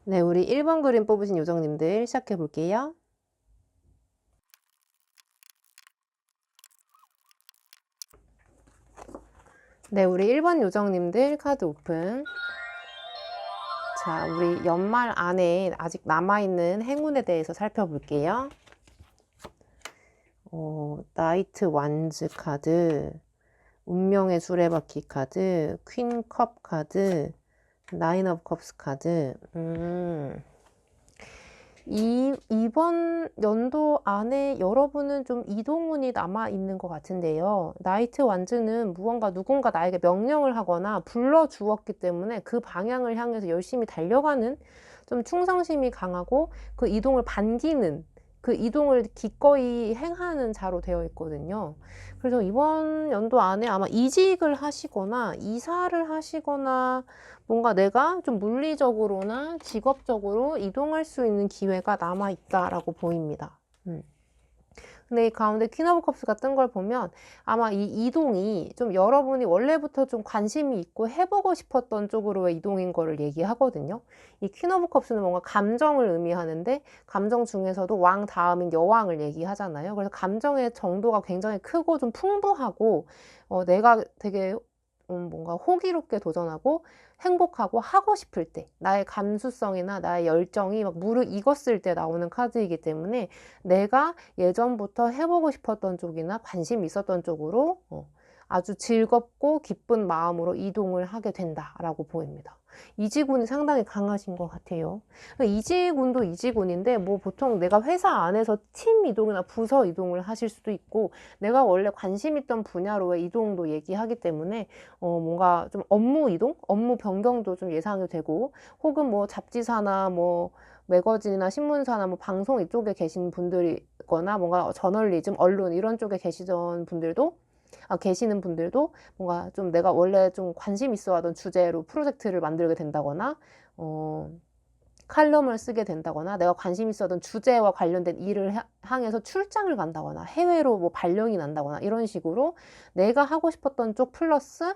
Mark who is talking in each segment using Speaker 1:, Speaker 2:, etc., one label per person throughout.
Speaker 1: 네, 우리 1번 그림 뽑으신 요정님들 시작해 볼게요. 네, 우리 1번 요정님들 카드 오픈. 자, 우리 연말 안에 아직 남아있는 행운에 대해서 살펴볼게요. 나이트 완즈 카드, 운명의 수레바퀴 카드, 퀸 컵 카드, 나인 오브 컵스 카드. 이번 연도 안에 여러분은 좀 이동운이 남아있는 것 같은데요. 나이트 완즈는 누군가 나에게 명령을 하거나 불러주었기 때문에 그 방향을 향해서 열심히 달려가는, 좀 충성심이 강하고 그 이동을 반기는, 그 이동을 기꺼이 행하는 자로 되어 있거든요. 그래서 이번 연도 안에 아마 이직을 하시거나 이사를 하시거나 뭔가 내가 좀 물리적으로나 직업적으로 이동할 수 있는 기회가 남아있다라고 보입니다. 근데 이 가운데 퀸 오브 컵스가 뜬 걸 보면 아마 이 이동이 좀 여러분이 원래부터 좀 관심이 있고 해보고 싶었던 쪽으로의 이동인 거를 얘기하거든요. 이 퀸 오브 컵스는 뭔가 감정을 의미하는데, 감정 중에서도 왕 다음인 여왕을 얘기하잖아요. 그래서 감정의 정도가 굉장히 크고 좀 풍부하고, 내가 되게 뭔가 호기롭게 도전하고 행복하고 하고 싶을 때, 나의 감수성이나 나의 열정이 막 무르익었을 때 나오는 카드이기 때문에 내가 예전부터 해보고 싶었던 쪽이나 관심 있었던 쪽으로 아주 즐겁고 기쁜 마음으로 이동을 하게 된다라고 보입니다. 이지군이 상당히 강하신 것 같아요. 이지군도 이지군인데 뭐 보통 내가 회사 안에서 팀 이동이나 부서 이동을 하실 수도 있고, 내가 원래 관심 있던 분야로의 이동도 얘기하기 때문에 뭔가 좀 업무 이동, 업무 변경도 좀 예상이 되고, 혹은 뭐 잡지사나 뭐 매거진이나 신문사나 뭐 방송 이쪽에 계신 분들이거나 뭔가 저널리즘, 언론 이런 쪽에 계시는 분들도 뭔가 좀 내가 원래 좀 관심 있어 하던 주제로 프로젝트를 만들게 된다거나, 칼럼을 쓰게 된다거나, 내가 관심 있었던 주제와 관련된 일을 향해서 출장을 간다거나, 해외로 뭐 발령이 난다거나, 이런 식으로 내가 하고 싶었던 쪽 플러스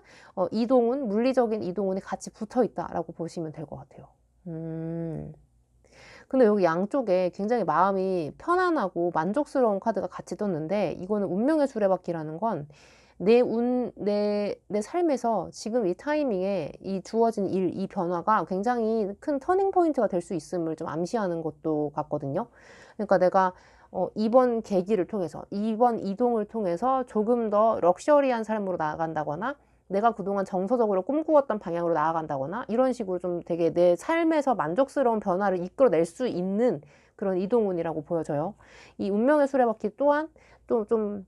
Speaker 1: 이동운, 물리적인 이동운이 같이 붙어 있다라고 보시면 될 것 같아요. 근데 여기 양쪽에 굉장히 마음이 편안하고 만족스러운 카드가 같이 떴는데, 이거는 운명의 수레바퀴라는 건 내 삶에서 지금 이 타이밍에 이 주어진 일, 이 변화가 굉장히 큰 터닝 포인트가 될 수 있음을 좀 암시하는 것도 같거든요. 그러니까 내가 이번 계기를 통해서, 이번 이동을 통해서 조금 더 럭셔리한 삶으로 나아간다거나, 내가 그동안 정서적으로 꿈꾸었던 방향으로 나아간다거나, 이런 식으로 좀 되게 내 삶에서 만족스러운 변화를 이끌어낼 수 있는 그런 이동운이라고 보여져요. 이 운명의 수레바퀴 또한 또 좀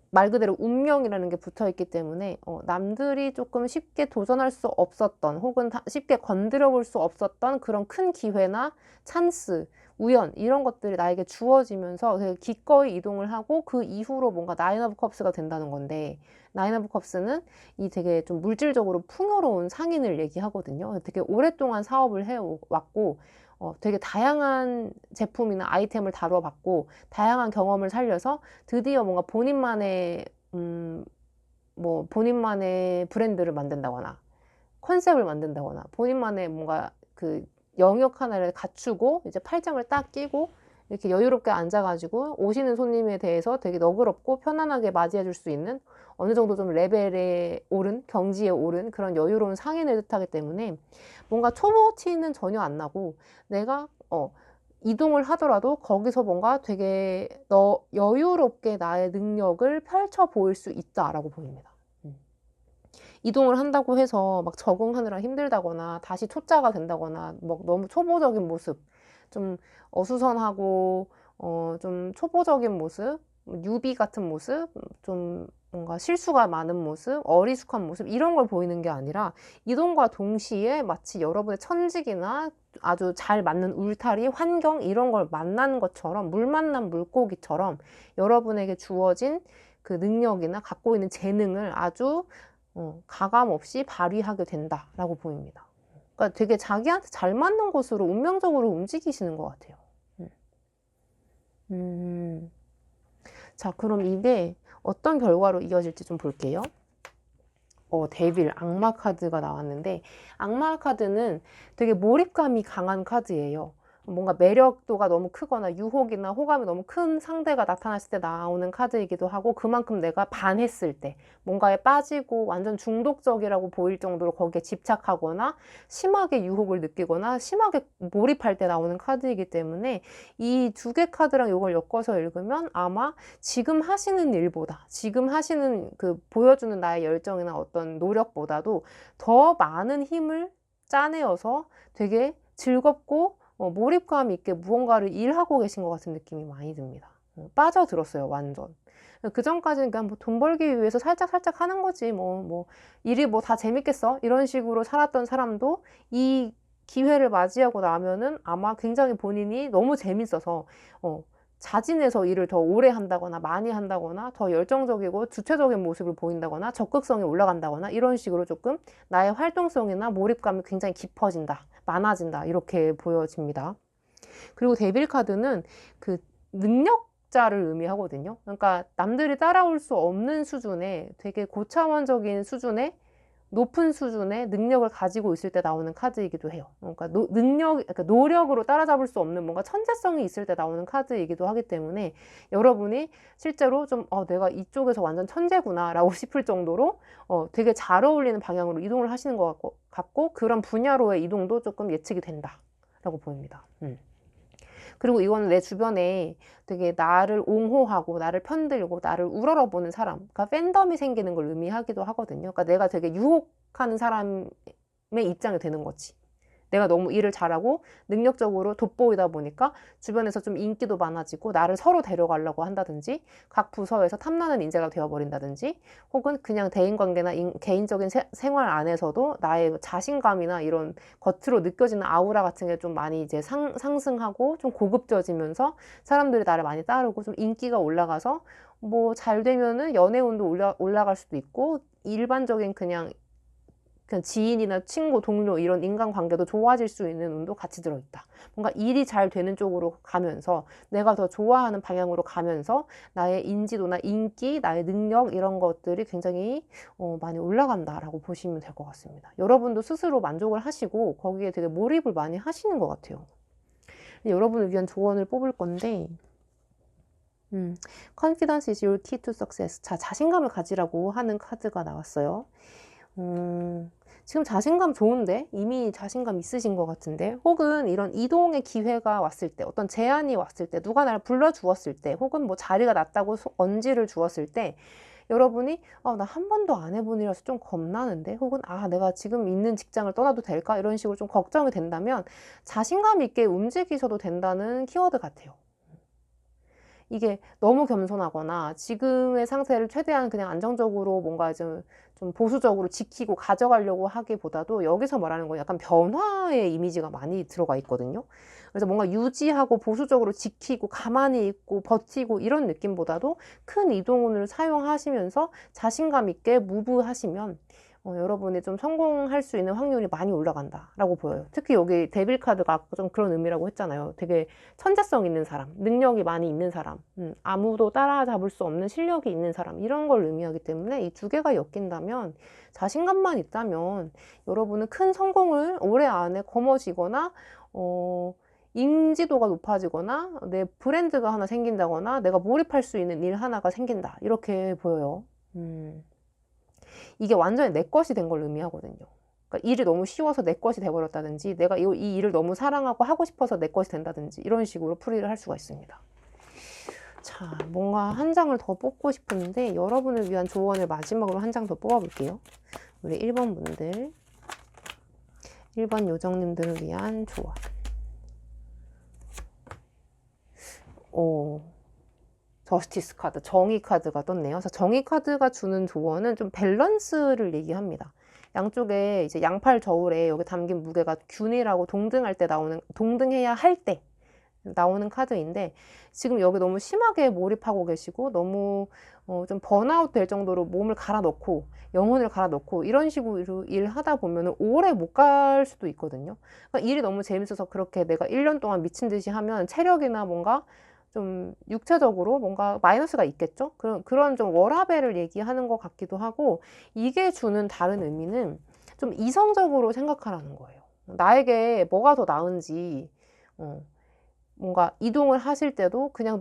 Speaker 1: 말 그대로 운명이라는 게 붙어 있기 때문에 남들이 조금 쉽게 도전할 수 없었던, 혹은 쉽게 건드려 볼 수 없었던 그런 큰 기회나 찬스, 우연, 이런 것들이 나에게 주어지면서 되게 기꺼이 이동을 하고 그 이후로 뭔가 나인 오브 컵스가 된다는 건데, 나인 오브 컵스는 이 되게 좀 물질적으로 풍요로운 상인을 얘기하거든요. 되게 오랫동안 사업을 해왔고 되게 다양한 제품이나 아이템을 다뤄봤고 다양한 경험을 살려서 드디어 뭔가 본인만의 브랜드를 만든다거나 컨셉을 만든다거나, 본인만의 뭔가 그 영역 하나를 갖추고 이제 팔짱을 딱 끼고 이렇게 여유롭게 앉아가지고 오시는 손님에 대해서 되게 너그럽고 편안하게 맞이해 줄 수 있는, 어느 정도 좀 레벨에 오른, 경지에 오른 그런 여유로운 상인을 뜻하기 때문에 뭔가 초보 티는 전혀 안 나고, 내가 이동을 하더라도 거기서 뭔가 되게 여유롭게 나의 능력을 펼쳐 보일 수 있다라고 보입니다. 이동을 한다고 해서 막 적응하느라 힘들다거나 다시 초짜가 된다거나 뭐 너무 초보적인 모습, 좀 어수선하고 좀 초보적인 모습, 뉴비 같은 모습, 좀 뭔가 실수가 많은 모습, 어리숙한 모습 이런 걸 보이는 게 아니라 이동과 동시에 마치 여러분의 천직이나 아주 잘 맞는 울타리, 환경 이런 걸 만난 것처럼 물 만난 물고기처럼 여러분에게 주어진 그 능력이나 갖고 있는 재능을 아주 가감 없이 발휘하게 된다라고 보입니다. 그러니까 되게 자기한테 잘 맞는 곳으로 운명적으로 움직이시는 것 같아요. 자, 그럼 이게 어떤 결과로 이어질지 좀 볼게요. 데빌, 악마 카드가 나왔는데, 악마 카드는 되게 몰입감이 강한 카드예요. 뭔가 매력도가 너무 크거나 유혹이나 호감이 너무 큰 상대가 나타났을 때 나오는 카드이기도 하고, 그만큼 내가 반했을 때 뭔가에 빠지고 완전 중독적이라고 보일 정도로 거기에 집착하거나 심하게 유혹을 느끼거나 심하게 몰입할 때 나오는 카드이기 때문에 이 두 개 카드랑 이걸 엮어서 읽으면 아마 지금 하시는 일보다, 지금 하시는 그 보여주는 나의 열정이나 어떤 노력보다도 더 많은 힘을 짜내어서 되게 즐겁고 몰입감 있게 무언가를 일하고 계신 것 같은 느낌이 많이 듭니다. 빠져들었어요, 완전. 그 전까지는 그냥 뭐 돈 벌기 위해서 살짝 하는 거지, 일이 뭐 다 재밌겠어? 이런 식으로 살았던 사람도 이 기회를 맞이하고 나면은 아마 굉장히 본인이 너무 재밌어서, 자진해서 일을 더 오래 한다거나 많이 한다거나 더 열정적이고 주체적인 모습을 보인다거나 적극성이 올라간다거나 이런 식으로 조금 나의 활동성이나 몰입감이 굉장히 깊어진다, 많아진다 이렇게 보여집니다. 그리고 데빌 카드는 그 능력자를 의미하거든요. 그러니까 남들이 따라올 수 없는 수준의 되게 고차원적인 수준의 높은 수준의 능력을 가지고 있을 때 나오는 카드이기도 해요. 그러니까 그러니까 노력으로 따라잡을 수 없는 뭔가 천재성이 있을 때 나오는 카드이기도 하기 때문에 여러분이 실제로 좀 내가 이쪽에서 완전 천재구나 라고 싶을 정도로 되게 잘 어울리는 방향으로 이동을 하시는 것 같고 그런 분야로의 이동도 조금 예측이 된다 라고 보입니다. 그리고 이거는 내 주변에 되게 나를 옹호하고 나를 편들고 나를 우러러보는 사람, 그러니까 팬덤이 생기는 걸 의미하기도 하거든요. 그러니까 내가 되게 유혹하는 사람의 입장이 되는 거지. 내가 너무 일을 잘하고 능력적으로 돋보이다 보니까 주변에서 좀 인기도 많아지고 나를 서로 데려가려고 한다든지 각 부서에서 탐나는 인재가 되어버린다든지 혹은 그냥 대인관계나 개인적인 생활 안에서도 나의 자신감이나 이런 겉으로 느껴지는 아우라 같은 게 좀 많이 이제 상승하고 좀 고급져지면서 사람들이 나를 많이 따르고 좀 인기가 올라가서 뭐 잘 되면은 연애운도 올라갈 수도 있고 일반적인 그냥 지인이나 친구, 동료 이런 인간관계도 좋아질 수 있는 운도 같이 들어있다. 뭔가 일이 잘 되는 쪽으로 가면서 내가 더 좋아하는 방향으로 가면서 나의 인지도나 인기, 나의 능력 이런 것들이 굉장히 많이 올라간다라고 보시면 될 것 같습니다. 여러분도 스스로 만족을 하시고 거기에 되게 몰입을 많이 하시는 것 같아요. 여러분을 위한 조언을 뽑을 건데 Confidence is your key to success. 자, 자신감을 가지라고 하는 카드가 나왔어요. 지금 자신감 좋은데? 이미 자신감 있으신 것 같은데? 혹은 이런 이동의 기회가 왔을 때, 어떤 제안이 왔을 때, 누가 나를 불러주었을 때, 혹은 뭐 자리가 났다고 언지를 주었을 때, 여러분이 나 한 번도 안 해본 일이라서 좀 겁나는데? 혹은 내가 지금 있는 직장을 떠나도 될까? 이런 식으로 좀 걱정이 된다면 자신감 있게 움직이셔도 된다는 키워드 같아요. 이게 너무 겸손하거나 지금의 상태를 최대한 그냥 안정적으로 뭔가 좀 보수적으로 지키고 가져가려고 하기보다도 여기서 말하는 건 약간 변화의 이미지가 많이 들어가 있거든요. 그래서 뭔가 유지하고 보수적으로 지키고 가만히 있고 버티고 이런 느낌보다도 큰 이동운을 사용하시면서 자신감 있게 무브하시면 여러분이 좀 성공할 수 있는 확률이 많이 올라간다라고 보여요. 특히 여기 데빌 카드가 아까 좀 그런 의미라고 했잖아요. 되게 천재성 있는 사람, 능력이 많이 있는 사람, 아무도 따라잡을 수 없는 실력이 있는 사람 이런 걸 의미하기 때문에 이 두 개가 엮인다면 자신감만 있다면 여러분은 큰 성공을 올해 안에 거머쥐거나 인지도가 높아지거나 내 브랜드가 하나 생긴다거나 내가 몰입할 수 있는 일 하나가 생긴다 이렇게 보여요. 이게 완전히 내 것이 된 걸 의미하거든요. 그러니까 일이 너무 쉬워서 내 것이 돼버렸다든지 내가 이 일을 너무 사랑하고 하고 싶어서 내 것이 된다든지 이런 식으로 풀이를 할 수가 있습니다. 자, 뭔가 한 장을 더 뽑고 싶은데 여러분을 위한 조언을 마지막으로 한 장 더 뽑아볼게요. 우리 1번 분들, 1번 요정님들을 위한 조언. 저스티스 카드, 정의 카드가 떴네요. 그래서 정의 카드가 주는 조언은 좀 밸런스를 얘기합니다. 양쪽에 이제 양팔 저울에 여기 담긴 무게가 균일하고 동등할 때 나오는, 동등해야 할 때 나오는 카드인데, 지금 여기 너무 심하게 몰입하고 계시고 너무 좀 번아웃 될 정도로 몸을 갈아 넣고 영혼을 갈아 넣고 이런 식으로 일하다 보면 오래 못 갈 수도 있거든요. 그러니까 일이 너무 재밌어서 그렇게 내가 1년 동안 미친 듯이 하면 체력이나 뭔가 좀 육체적으로 뭔가 마이너스가 있겠죠. 그런 좀 워라밸을 얘기하는 것 같기도 하고, 이게 주는 다른 의미는 좀 이성적으로 생각하라는 거예요. 나에게 뭐가 더 나은지, 뭔가 이동을 하실 때도 그냥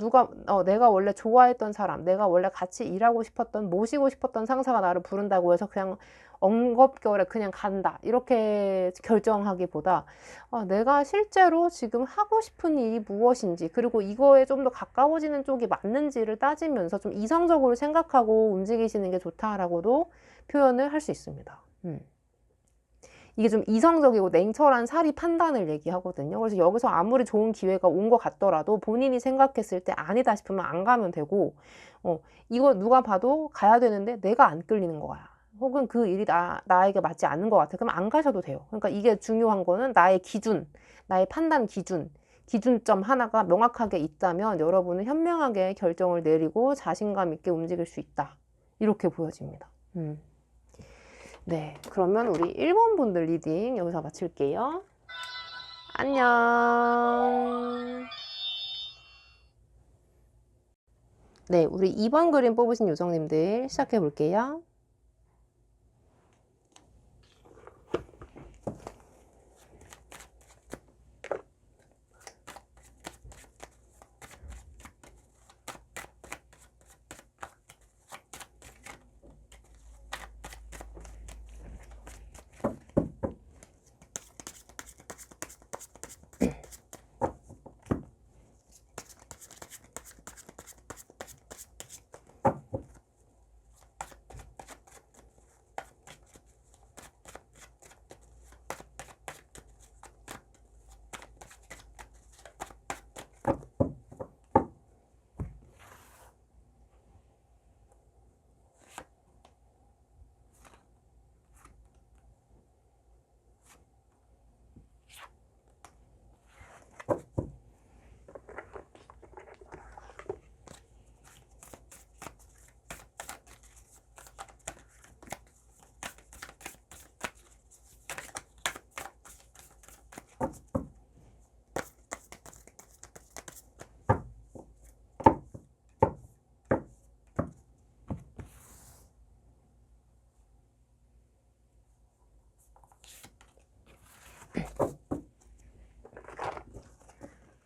Speaker 1: 내가 원래 좋아했던 사람, 내가 원래 같이 일하고 싶었던, 모시고 싶었던 상사가 나를 부른다고 해서 그냥 엉겁결에 그냥 간다, 이렇게 결정하기보다 내가 실제로 지금 하고 싶은 일이 무엇인지, 그리고 이거에 좀 더 가까워지는 쪽이 맞는지를 따지면서 좀 이성적으로 생각하고 움직이시는 게 좋다라고도 표현을 할 수 있습니다. 이게 좀 이성적이고 냉철한 사리 판단을 얘기하거든요. 그래서 여기서 아무리 좋은 기회가 온 것 같더라도 본인이 생각했을 때 아니다 싶으면 안 가면 되고, 이거 누가 봐도 가야 되는데 내가 안 끌리는 거야, 혹은 그 일이 나에게 맞지 않는 것 같아, 그럼 안 가셔도 돼요. 그러니까 이게 중요한 거는 나의 기준, 나의 판단 기준점 하나가 명확하게 있다면 여러분은 현명하게 결정을 내리고 자신감 있게 움직일 수 있다, 이렇게 보여집니다. 네, 그러면 우리 1번 분들 리딩 여기서 마칠게요. 안녕. 네, 우리 2번 그림 뽑으신 요정님들 시작해 볼게요.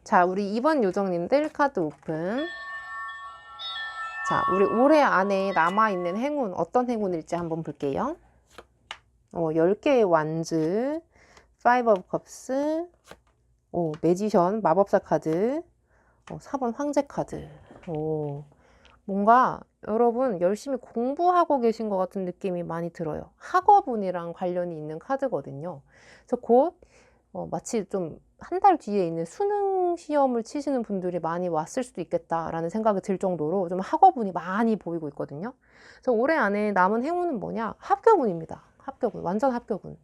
Speaker 1: 자, 우리 2번 요정님들 카드 오픈. 자, 우리 올해 안에 남아있는 행운, 어떤 행운일지 한번 볼게요. 10개의 완즈, 5 of cups, 매지션, 마법사 카드, 4번 황제 카드. 뭔가 여러분 열심히 공부하고 계신 것 같은 느낌이 많이 들어요. 학업운이랑 관련이 있는 카드거든요. 그래서 곧 마치 좀 한 달 뒤에 있는 수능 시험을 치시는 분들이 많이 왔을 수도 있겠다라는 생각이 들 정도로 좀 학업운이 많이 보이고 있거든요. 그래서 올해 안에 남은 행운은 뭐냐? 합격운입니다. 합격운, 완전 합격운.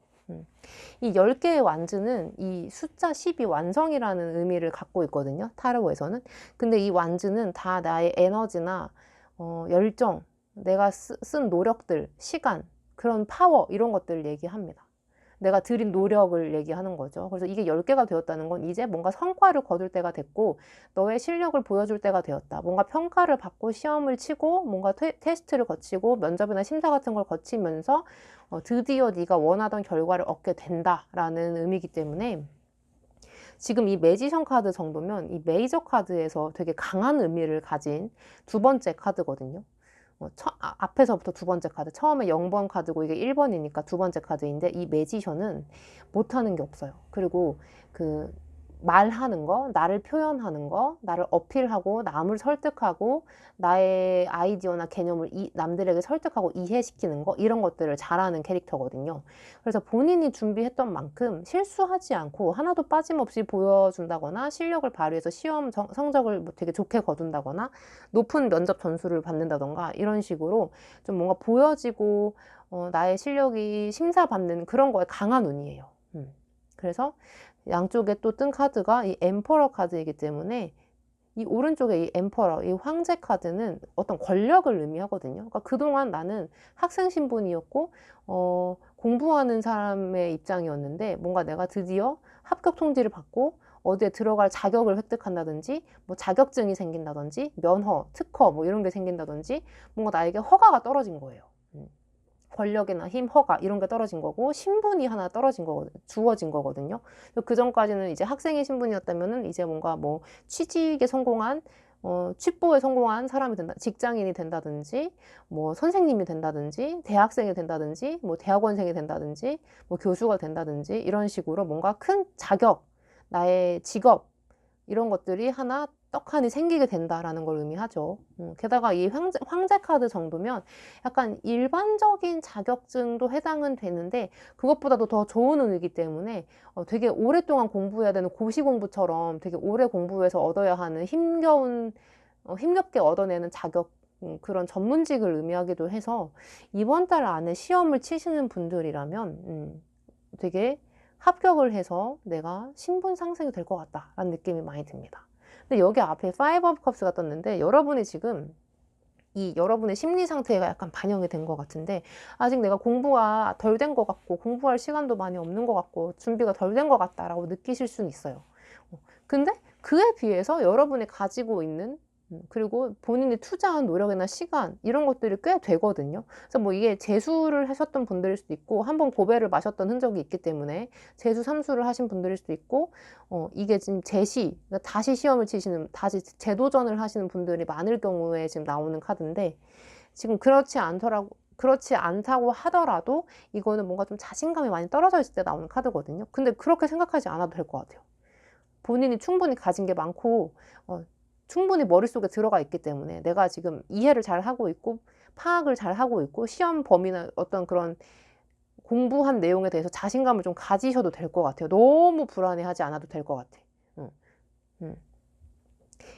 Speaker 1: 이 10개의 완즈는 이 숫자 10이 완성이라는 의미를 갖고 있거든요, 타로에서는. 근데 이 완즈는 다 나의 에너지나 열정, 내가 쓴 노력들, 시간, 그런 파워, 이런 것들을 얘기합니다. 내가 들인 노력을 얘기하는 거죠. 그래서 이게 10개가 되었다는 건 이제 뭔가 성과를 거둘 때가 됐고 너의 실력을 보여줄 때가 되었다. 뭔가 평가를 받고 시험을 치고 뭔가 테스트를 거치고 면접이나 심사 같은 걸 거치면서 드디어 네가 원하던 결과를 얻게 된다라는 의미이기 때문에, 지금 이 매지션 카드 정도면 이 메이저 카드에서 되게 강한 의미를 가진 두 번째 카드거든요. 앞에서부터 두 번째 카드, 처음에 0번 카드고 이게 1번이니까 두 번째 카드인데, 이 매지션은 못하는 게 없어요. 그리고 말하는 거, 나를 표현하는 거, 나를 어필하고 남을 설득하고 나의 아이디어나 개념을 남들에게 설득하고 이해시키는 거, 이런 것들을 잘하는 캐릭터거든요. 그래서 본인이 준비했던 만큼 실수하지 않고 하나도 빠짐없이 보여준다거나 실력을 발휘해서 시험 성적을 뭐 되게 좋게 거둔다거나 높은 면접 점수를 받는다던가 이런 식으로 좀 뭔가 보여지고 나의 실력이 심사받는 그런 거에 강한 운이에요. 그래서 양쪽에 또 뜬 카드가 이 엠퍼러 카드이기 때문에 이 오른쪽에 이 엠퍼러, 이 황제 카드는 어떤 권력을 의미하거든요. 그러니까 그동안 나는 학생 신분이었고 공부하는 사람의 입장이었는데 뭔가 내가 드디어 합격 통지를 받고 어디에 들어갈 자격을 획득한다든지 뭐 자격증이 생긴다든지 면허, 특허 뭐 이런 게 생긴다든지 뭔가 나에게 허가가 떨어진 거예요. 권력이나 힘, 허가 이런 게 떨어진 거고 신분이 하나 떨어진 거거든요. 주어진 거거든요. 그 전까지는 이제 학생의 신분이었다면은 이제 뭔가 뭐 취직에 성공한 취뽀에 성공한 사람이 된다, 직장인이 된다든지 뭐 선생님이 된다든지 대학생이 된다든지 뭐 대학원생이 된다든지 뭐 교수가 된다든지 이런 식으로 뭔가 큰 자격, 나의 직업 이런 것들이 하나 떡하니 생기게 된다라는 걸 의미하죠. 게다가 이 황제 카드 정도면 약간 일반적인 자격증도 해당은 되는데 그것보다도 더 좋은 운이기 때문에 되게 오랫동안 공부해야 되는 고시 공부처럼 되게 오래 공부해서 얻어야 하는 힘겹게 얻어내는 자격, 그런 전문직을 의미하기도 해서 이번 달 안에 시험을 치시는 분들이라면 되게 합격을 해서 내가 신분 상승이 될 것 같다라는 느낌이 많이 듭니다. 근데 여기 앞에 Five of Cups가 떴는데 여러분이 지금 이 여러분의 심리 상태가 약간 반영이 된 것 같은데 아직 내가 공부가 덜 된 것 같고 공부할 시간도 많이 없는 것 같고 준비가 덜 된 것 같다라고 느끼실 수는 있어요. 근데 그에 비해서 여러분이 가지고 있는 그리고 본인이 투자한 노력이나 시간 이런 것들이 꽤 되거든요. 그래서 뭐 이게 재수를 하셨던 분들일 수도 있고 한번 고배를 마셨던 흔적이 있기 때문에 재수 삼수를 하신 분들일 수도 있고 이게 지금 그러니까 다시 시험을 치시는 다시 재도전을 하시는 분들이 많을 경우에 지금 나오는 카드인데 지금 그렇지 않다고 하더라도 이거는 뭔가 좀 자신감이 많이 떨어져 있을 때 나오는 카드거든요. 근데 그렇게 생각하지 않아도 될 것 같아요. 본인이 충분히 가진 게 많고 충분히 머릿속에 들어가 있기 때문에 내가 지금 이해를 잘 하고 있고 파악을 잘 하고 있고 시험 범위나 어떤 그런 공부한 내용에 대해서 자신감을 좀 가지셔도 될 것 같아요. 너무 불안해하지 않아도 될 것 같아.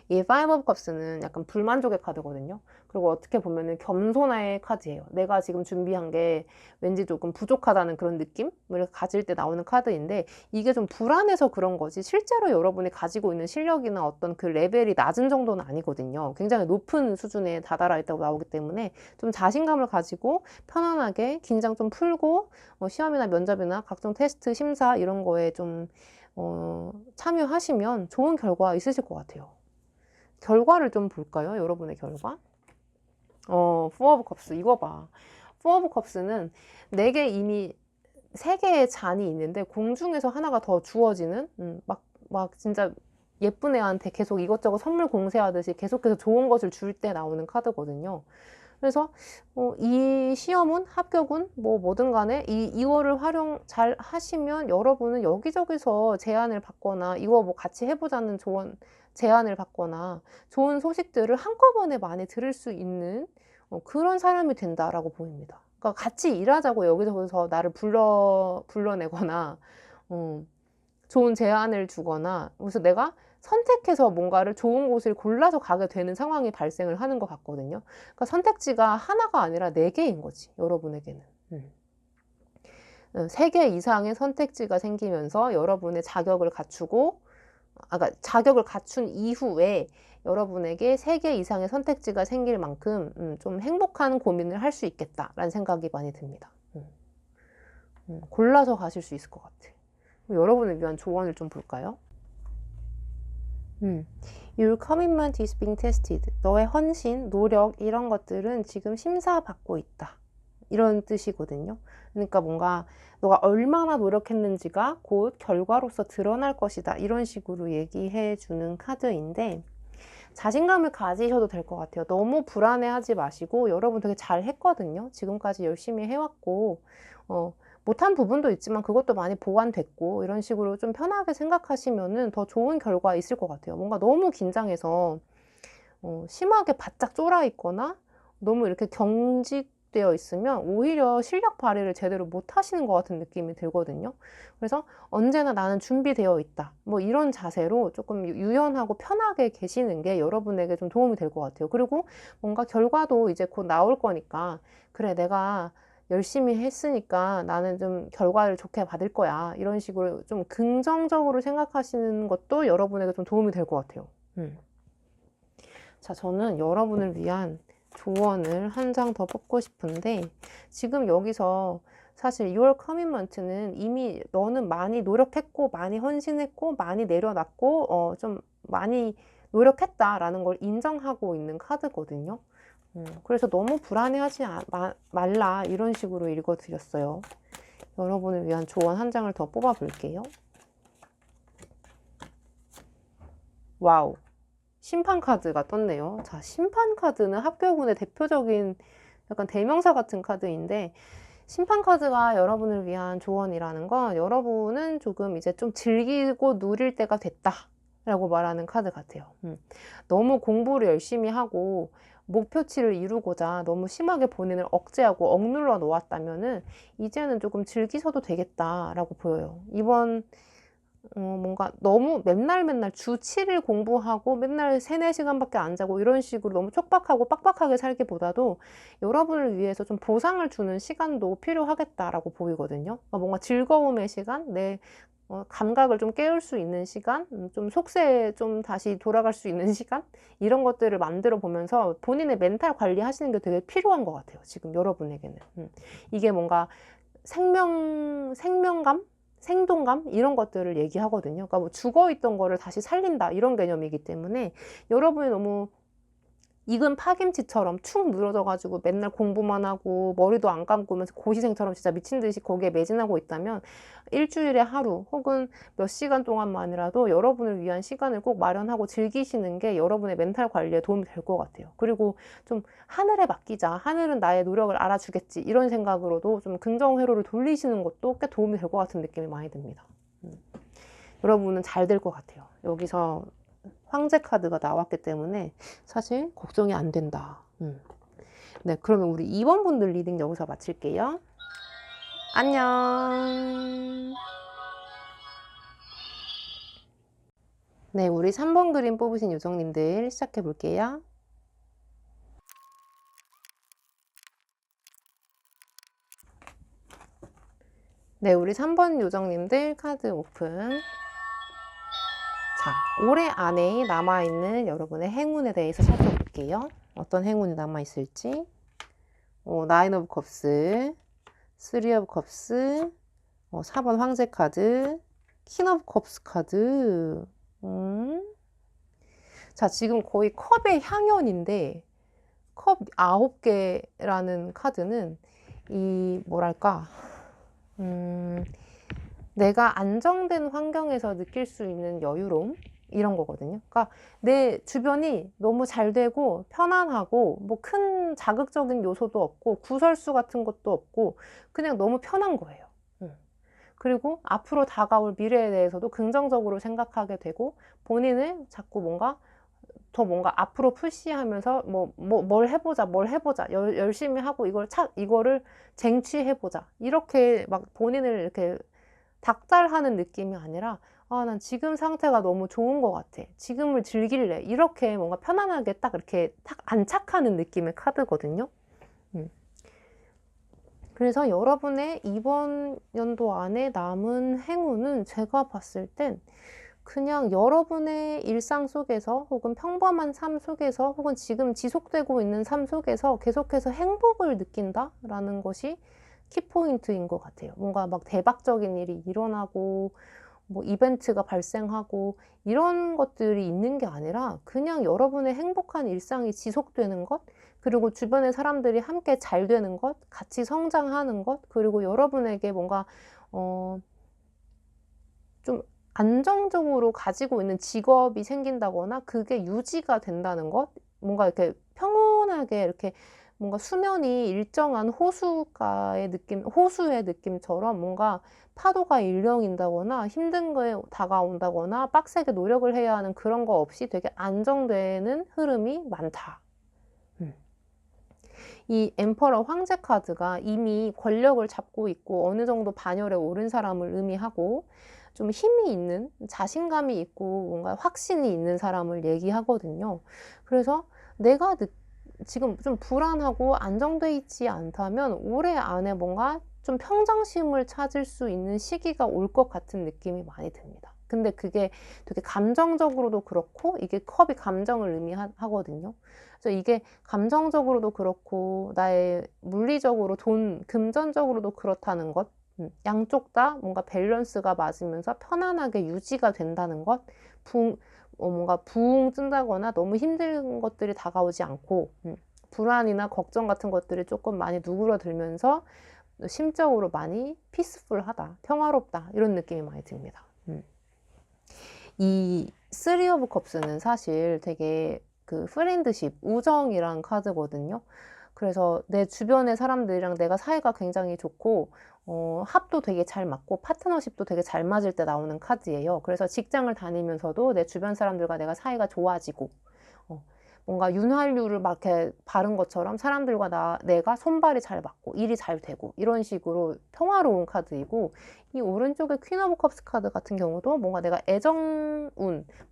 Speaker 1: 이 Five of Cups는 약간 불만족의 카드거든요. 그리고 어떻게 보면은 겸손의 카드예요. 내가 지금 준비한 게 왠지 조금 부족하다는 그런 느낌을 가질 때 나오는 카드인데 이게 좀 불안해서 그런 거지 실제로 여러분이 가지고 있는 실력이나 어떤 그 레벨이 낮은 정도는 아니거든요. 굉장히 높은 수준에 다다라 있다고 나오기 때문에 좀 자신감을 가지고 편안하게 긴장 좀 풀고 시험이나 면접이나 각종 테스트, 심사 이런 거에 좀 참여하시면 좋은 결과 있으실 것 같아요. 결과를 좀 볼까요? 여러분의 결과? Four of Cups 이거 봐. Four of Cups는 내게 이미 3개의 잔이 있는데 공중에서 하나가 더 주어지는 막 진짜 예쁜 애한테 계속 이것저것 선물 공세하듯이 계속해서 좋은 것을 줄 때 나오는 카드거든요. 그래서 이 시험은 합격은 뭐든 간에 이거를 활용 잘 하시면 여러분은 여기저기서 제안을 받거나 이거 뭐 같이 해보자는 조언 제안을 받거나 좋은 소식들을 한꺼번에 많이 들을 수 있는 그런 사람이 된다라고 보입니다. 그러니까 같이 일하자고 여기저기서 나를 불러내거나 좋은 제안을 주거나 그래서 내가 선택해서 뭔가를 좋은 곳을 골라서 가게 되는 상황이 발생을 하는 것 같거든요. 그러니까 선택지가 하나가 아니라 4개인 거지, 여러분에게는. 3개 이상의 선택지가 생기면서 여러분의 자격을 갖추고, 그러니까 자격을 갖춘 이후에 여러분에게 3개 이상의 선택지가 생길 만큼 좀 행복한 고민을 할 수 있겠다라는 생각이 많이 듭니다. 골라서 가실 수 있을 것 같아. 여러분을 위한 조언을 좀 볼까요? Your commitment is being tested. 너의 헌신, 노력 이런 것들은 지금 심사받고 있다. 이런 뜻이거든요. 그러니까 뭔가 너가 얼마나 노력했는지가 곧 결과로서 드러날 것이다. 이런 식으로 얘기해 주는 카드인데 자신감을 가지셔도 될 것 같아요. 너무 불안해하지 마시고 여러분 되게 잘 했거든요. 지금까지 열심히 해왔고 못한 부분도 있지만 그것도 많이 보완됐고 이런 식으로 좀 편하게 생각하시면은 더 좋은 결과 있을 것 같아요. 뭔가 너무 긴장해서 심하게 바짝 쫄아 있거나 너무 이렇게 경직되어 있으면 오히려 실력 발휘를 제대로 못 하시는 것 같은 느낌이 들거든요. 그래서 언제나 나는 준비되어 있다. 뭐 이런 자세로 조금 유연하고 편하게 계시는 게 여러분에게 좀 도움이 될 것 같아요. 그리고 뭔가 결과도 이제 곧 나올 거니까 그래, 내가 열심히 했으니까 나는 좀 결과를 좋게 받을 거야. 이런 식으로 좀 긍정적으로 생각하시는 것도 여러분에게 좀 도움이 될 것 같아요. 자, 저는 여러분을 위한 조언을 한 장 더 뽑고 싶은데, 지금 여기서 사실 Your commitment는 이미 너는 많이 노력했고, 많이 헌신했고, 많이 내려놨고, 좀 많이 노력했다라는 걸 인정하고 있는 카드거든요. 그래서 너무 불안해하지 말라, 이런 식으로 읽어드렸어요. 여러분을 위한 조언 한 장을 더 뽑아볼게요. 와우. 심판 카드가 떴네요. 자, 심판 카드는 합격운의 대표적인 약간 대명사 같은 카드인데, 심판 카드가 여러분을 위한 조언이라는 건 여러분은 조금 이제 좀 즐기고 누릴 때가 됐다 라고 말하는 카드 같아요. 너무 공부를 열심히 하고 목표치를 이루고자 너무 심하게 본인을 억제하고 억눌러 놓았다면은 이제는 조금 즐기셔도 되겠다라고 보여요. 이번 뭔가 너무 맨날 주 7일 공부하고 맨날 3, 4시간밖에 안 자고 이런 식으로 너무 촉박하고 빡빡하게 살기보다도 여러분을 위해서 좀 보상을 주는 시간도 필요하겠다라고 보이거든요. 그러니까 뭔가 즐거움의 시간, 내 감각을 좀 깨울 수 있는 시간, 좀 속세에 좀 다시 돌아갈 수 있는 시간, 이런 것들을 만들어 보면서 본인의 멘탈 관리하시는 게 되게 필요한 것 같아요. 지금 여러분에게는. 이게 뭔가 생명감? 생동감? 이런 것들을 얘기하거든요. 그러니까 뭐 죽어있던 거를 다시 살린다, 이런 개념이기 때문에 여러분이 너무 익은 파김치처럼 축 늘어져가지고 맨날 공부만 하고 머리도 안 감고면서 고시생처럼 진짜 미친 듯이 거기에 매진하고 있다면 일주일에 하루 혹은 몇 시간 동안만이라도 여러분을 위한 시간을 꼭 마련하고 즐기시는 게 여러분의 멘탈 관리에 도움이 될 것 같아요. 그리고 좀 하늘에 맡기자, 하늘은 나의 노력을 알아주겠지, 이런 생각으로도 좀 긍정 회로를 돌리시는 것도 꽤 도움이 될 것 같은 느낌이 많이 듭니다. 여러분은 잘 될 것 같아요. 여기서 황제 카드가 나왔기 때문에 사실 걱정이 안 된다. 네, 그러면 우리 2번 분들 리딩 여기서 마칠게요. 안녕. 네, 우리 3번 그림 뽑으신 요정님들 시작해 볼게요. 네, 우리 3번 요정님들 카드 오픈. 자, 올해 안에 남아있는 여러분의 행운에 대해서 살펴볼게요. 어떤 행운이 남아있을지. 나인 오브 컵스, 3 오브 컵스, 4번 황제 카드, 퀸 오브 컵스 카드. 자, 지금 거의 컵의 향연인데, 컵 9개라는 카드는 뭐랄까, 내가 안정된 환경에서 느낄 수 있는 여유로움? 이런 거거든요. 그러니까 내 주변이 너무 잘 되고 편안하고 뭐 큰 자극적인 요소도 없고 구설수 같은 것도 없고 그냥 너무 편한 거예요. 그리고 앞으로 다가올 미래에 대해서도 긍정적으로 생각하게 되고 본인을 자꾸 뭔가 앞으로 푸시하면서 뭘 해보자 열심히 하고 이거를 쟁취해보자, 이렇게 막 본인을 이렇게 닥달하는 느낌이 아니라 난 지금 상태가 너무 좋은 것 같아, 지금을 즐길래, 이렇게 뭔가 편안하게 딱 이렇게 딱 안착하는 느낌의 카드거든요. 그래서 여러분의 이번 연도 안에 남은 행운은 제가 봤을 땐 그냥 여러분의 일상 속에서 혹은 평범한 삶 속에서 혹은 지금 지속되고 있는 삶 속에서 계속해서 행복을 느낀다라는 것이 키포인트인 것 같아요. 뭔가 막 대박적인 일이 일어나고 뭐 이벤트가 발생하고 이런 것들이 있는 게 아니라 그냥 여러분의 행복한 일상이 지속되는 것, 그리고 주변의 사람들이 함께 잘 되는 것, 같이 성장하는 것, 그리고 여러분에게 뭔가 좀 안정적으로 가지고 있는 직업이 생긴다거나 그게 유지가 된다는 것, 뭔가 이렇게 평온하게 이렇게 뭔가 수면이 일정한 호수가의 느낌, 호수의 느낌처럼 뭔가 파도가 일렁인다거나 힘든 거에 다가온다거나 빡세게 노력을 해야 하는 그런 거 없이 되게 안정되는 흐름이 많다. 이 엠퍼러 황제 카드가 이미 권력을 잡고 있고 어느 정도 반열에 오른 사람을 의미하고 좀 힘이 있는, 자신감이 있고 뭔가 확신이 있는 사람을 얘기하거든요. 그래서 내가 지금 좀 불안하고 안정돼 있지 않다면 올해 안에 뭔가 좀 평정심을 찾을 수 있는 시기가 올 것 같은 느낌이 많이 듭니다. 근데 그게 되게 감정적으로도 그렇고, 이게 컵이 감정을 의미하거든요. 그래서 이게 감정적으로도 그렇고 나의 물리적으로 금전적으로도 그렇다는 것, 양쪽 다 뭔가 밸런스가 맞으면서 편안하게 유지가 된다는 것, 뭔가 붕 뜬다거나 너무 힘든 것들이 다가오지 않고, 불안이나 걱정 같은 것들이 조금 많이 누그러들면서 심적으로 많이 피스풀하다, 평화롭다, 이런 느낌이 많이 듭니다. 이 쓰리 오브 컵스는 사실 되게 그 프렌드십, 우정이란 카드거든요. 그래서 내 주변의 사람들이랑 내가 사이가 굉장히 좋고 합도 되게 잘 맞고 파트너십도 되게 잘 맞을 때 나오는 카드예요. 그래서 직장을 다니면서도 내 주변 사람들과 내가 사이가 좋아지고 뭔가 윤활유를 막 이렇게 바른 것처럼 사람들과 내가 손발이 잘 맞고 일이 잘 되고 이런 식으로 평화로운 카드이고, 이 오른쪽의 퀸 오브 컵스 카드 같은 경우도 뭔가 내가 애정운,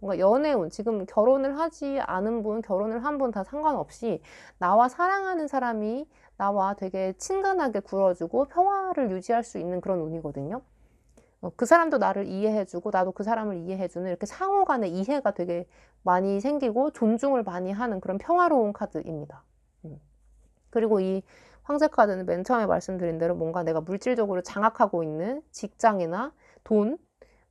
Speaker 1: 뭔가 연애운, 지금 결혼을 하지 않은 분, 결혼을 한 분 다 상관없이 나와 사랑하는 사람이 나와 되게 친근하게 굴어주고 평화를 유지할 수 있는 그런 운이거든요. 그 사람도 나를 이해해주고 나도 그 사람을 이해해주는, 이렇게 상호 간의 이해가 되게 많이 생기고 존중을 많이 하는 그런 평화로운 카드입니다. 그리고 이 황제 카드는 맨 처음에 말씀드린 대로 뭔가 내가 물질적으로 장악하고 있는 직장이나 돈,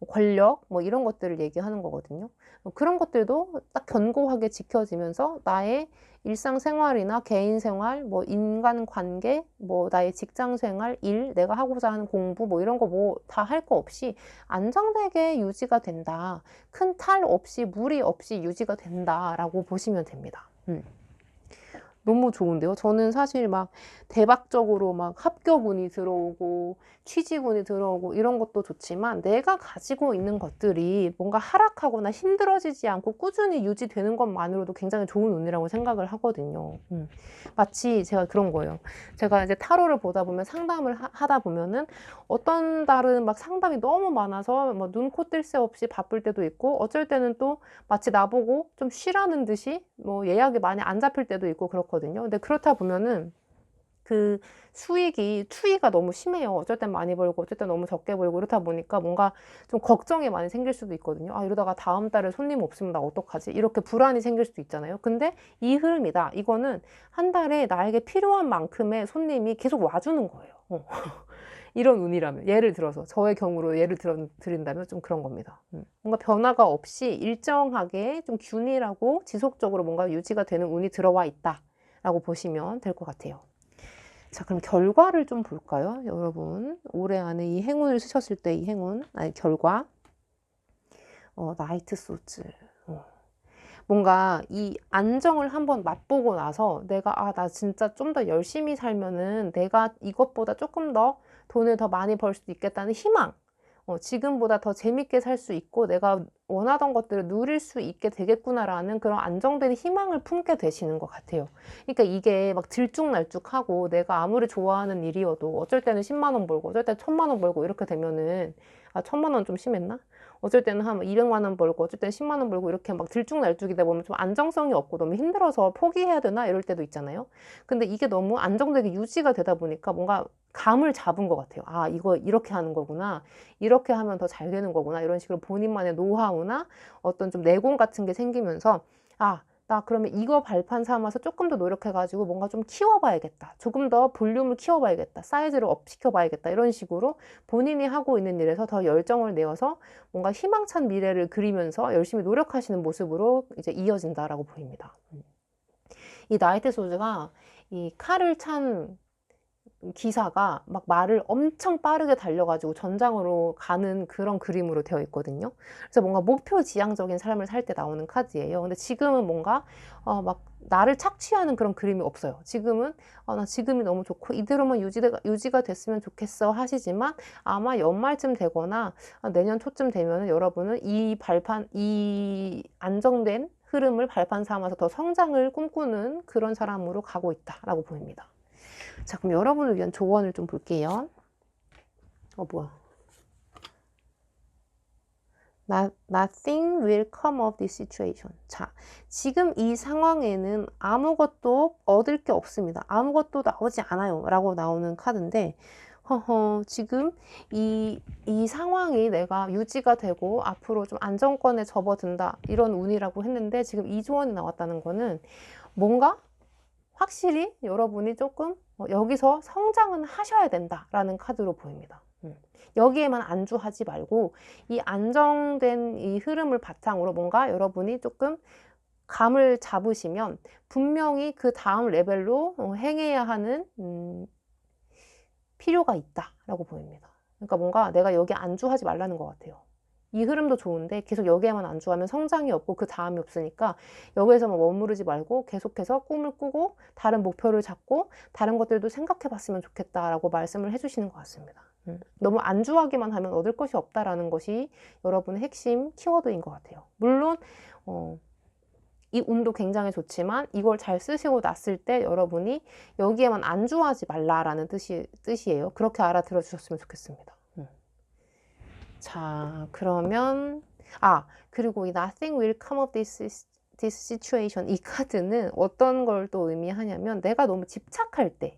Speaker 1: 권력 뭐 이런 것들을 얘기하는 거거든요. 그런 것들도 딱 견고하게 지켜지면서 나의 일상생활이나 개인생활, 뭐 인간관계, 뭐 나의 직장생활, 일, 내가 하고자 하는 공부 뭐 이런 거 뭐 다 할 거 없이 안정되게 유지가 된다. 큰 탈 없이 무리 없이 유지가 된다라고 보시면 됩니다. 너무 좋은데요. 저는 사실 막 대박적으로 막 합격운이 들어오고 취직운이 들어오고 이런 것도 좋지만, 내가 가지고 있는 것들이 뭔가 하락하거나 힘들어지지 않고 꾸준히 유지되는 것만으로도 굉장히 좋은 운이라고 생각을 하거든요. 마치 제가 그런 거예요. 제가 이제 타로를 보다 보면, 상담을 하다 보면은 어떤 달은 막 상담이 너무 많아서 뭐 눈, 코, 뜰 새 없이 바쁠 때도 있고, 어쩔 때는 또 마치 나보고 좀 쉬라는 듯이 뭐 예약이 많이 안 잡힐 때도 있고 그렇거든요. 근데 그렇다 보면은 그 수익이 추이가 너무 심해요. 어쩔 땐 많이 벌고 어쩔 땐 너무 적게 벌고, 이렇다 보니까 뭔가 좀 걱정이 많이 생길 수도 있거든요. 아, 이러다가 다음 달에 손님 없으면 나 어떡하지? 이렇게 불안이 생길 수도 있잖아요. 근데 이 흐름이다. 이거는 한 달에 나에게 필요한 만큼의 손님이 계속 와주는 거예요. 이런 운이라면, 예를 들어서 저의 경우로 예를 드린다면 좀 그런 겁니다. 뭔가 변화가 없이 일정하게 좀 균일하고 지속적으로 뭔가 유지가 되는 운이 들어와 있다 라고 보시면 될 것 같아요. 자, 그럼 결과를 좀 볼까요? 여러분 올해 안에 이 행운을 쓰셨을 때 이 행운, 아니 결과, 나이트 소즈. 뭔가 이 안정을 한번 맛보고 나서 내가 나 진짜 좀 더 열심히 살면은 내가 이것보다 조금 더 돈을 더 많이 벌 수도 있겠다는 희망, 지금보다 더 재밌게 살 수 있고 내가 원하던 것들을 누릴 수 있게 되겠구나라는 그런 안정된 희망을 품게 되시는 것 같아요. 그러니까 이게 막 들쭉날쭉하고 내가 아무리 좋아하는 일이어도 어쩔 때는 10만 원 벌고 어쩔 때는 1000만 원 벌고 이렇게 되면은, 1000만 원 좀 심했나? 어쩔 때는 한 200만 원 벌고 어쩔 때는 10만 원 벌고 이렇게 막 들쭉날쭉이다 보면 좀 안정성이 없고 너무 힘들어서 포기해야 되나 이럴 때도 있잖아요. 근데 이게 너무 안정되게 유지가 되다 보니까 뭔가 감을 잡은 것 같아요. 이거 이렇게 하는 거구나. 이렇게 하면 더 잘 되는 거구나. 이런 식으로 본인만의 노하우나 어떤 좀 내공 같은 게 생기면서, 나 그러면 이거 발판 삼아서 조금 더 노력해가지고 뭔가 좀 키워봐야겠다. 조금 더 볼륨을 키워봐야겠다. 사이즈를 업 시켜봐야겠다. 이런 식으로 본인이 하고 있는 일에서 더 열정을 내어서 뭔가 희망찬 미래를 그리면서 열심히 노력하시는 모습으로 이제 이어진다라고 보입니다. 이 나이트 소즈가 이 칼을 찬 기사가 막 말을 엄청 빠르게 달려가지고 전장으로 가는 그런 그림으로 되어 있거든요. 그래서 뭔가 목표 지향적인 삶을 살 때 나오는 카드예요. 근데 지금은 뭔가 막 나를 착취하는 그런 그림이 없어요. 지금은 나 지금이 너무 좋고 이대로만 유지가 됐으면 좋겠어 하시지만 아마 연말쯤 되거나 내년 초쯤 되면 여러분은 이 안정된 흐름을 발판 삼아서 더 성장을 꿈꾸는 그런 사람으로 가고 있다라고 보입니다. 자, 그럼 여러분을 위한 조언을 좀 볼게요. 뭐야. Nothing will come of this situation. 자, 지금 이 상황에는 아무것도 얻을 게 없습니다. 아무것도 나오지 않아요. 라고 나오는 카드인데, 지금 이 상황이 내가 유지가 되고 앞으로 좀 안정권에 접어든다. 이런 운이라고 했는데, 지금 이 조언이 나왔다는 거는 뭔가 확실히 여러분이 조금 여기서 성장은 하셔야 된다라는 카드로 보입니다. 여기에만 안주하지 말고 이 안정된 이 흐름을 바탕으로 뭔가 여러분이 조금 감을 잡으시면 분명히 그 다음 레벨로 행해야 하는 필요가 있다라고 보입니다. 그러니까 뭔가 내가 여기 안주하지 말라는 것 같아요. 이 흐름도 좋은데 계속 여기에만 안주하면 성장이 없고 그 다음이 없으니까 여기에서만 머무르지 말고 계속해서 꿈을 꾸고 다른 목표를 잡고 다른 것들도 생각해 봤으면 좋겠다라고 말씀을 해주시는 것 같습니다. 너무 안주하기만 하면 얻을 것이 없다라는 것이 여러분의 핵심 키워드인 것 같아요. 물론 이 운도 굉장히 좋지만 이걸 잘 쓰시고 났을 때 여러분이 여기에만 안주하지 말라라는 뜻이에요. 그렇게 알아들어 주셨으면 좋겠습니다. 자, 그러면 그리고 이 Nothing will come of this situation, 이 카드는 어떤 걸 또 의미하냐면 내가 너무 집착할 때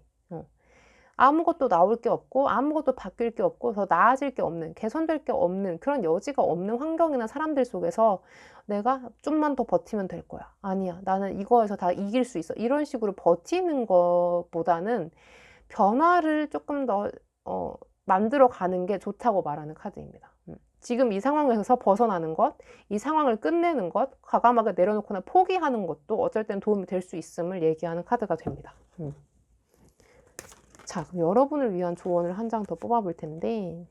Speaker 1: 아무것도 나올 게 없고 아무것도 바뀔 게 없고 더 나아질 게 없는, 개선될 게 없는 그런 여지가 없는 환경이나 사람들 속에서 내가 좀만 더 버티면 될 거야. 아니야, 나는 이거에서 다 이길 수 있어. 이런 식으로 버티는 것보다는 변화를 조금 더 만들어 가는 게 좋다고 말하는 카드입니다. 지금 이 상황에서 벗어나는 것, 이 상황을 끝내는 것, 과감하게 내려놓거나 포기하는 것도 어쩔 땐 도움이 될 수 있음을 얘기하는 카드가 됩니다. 자, 그럼 여러분을 위한 조언을 한 장 더 뽑아볼 텐데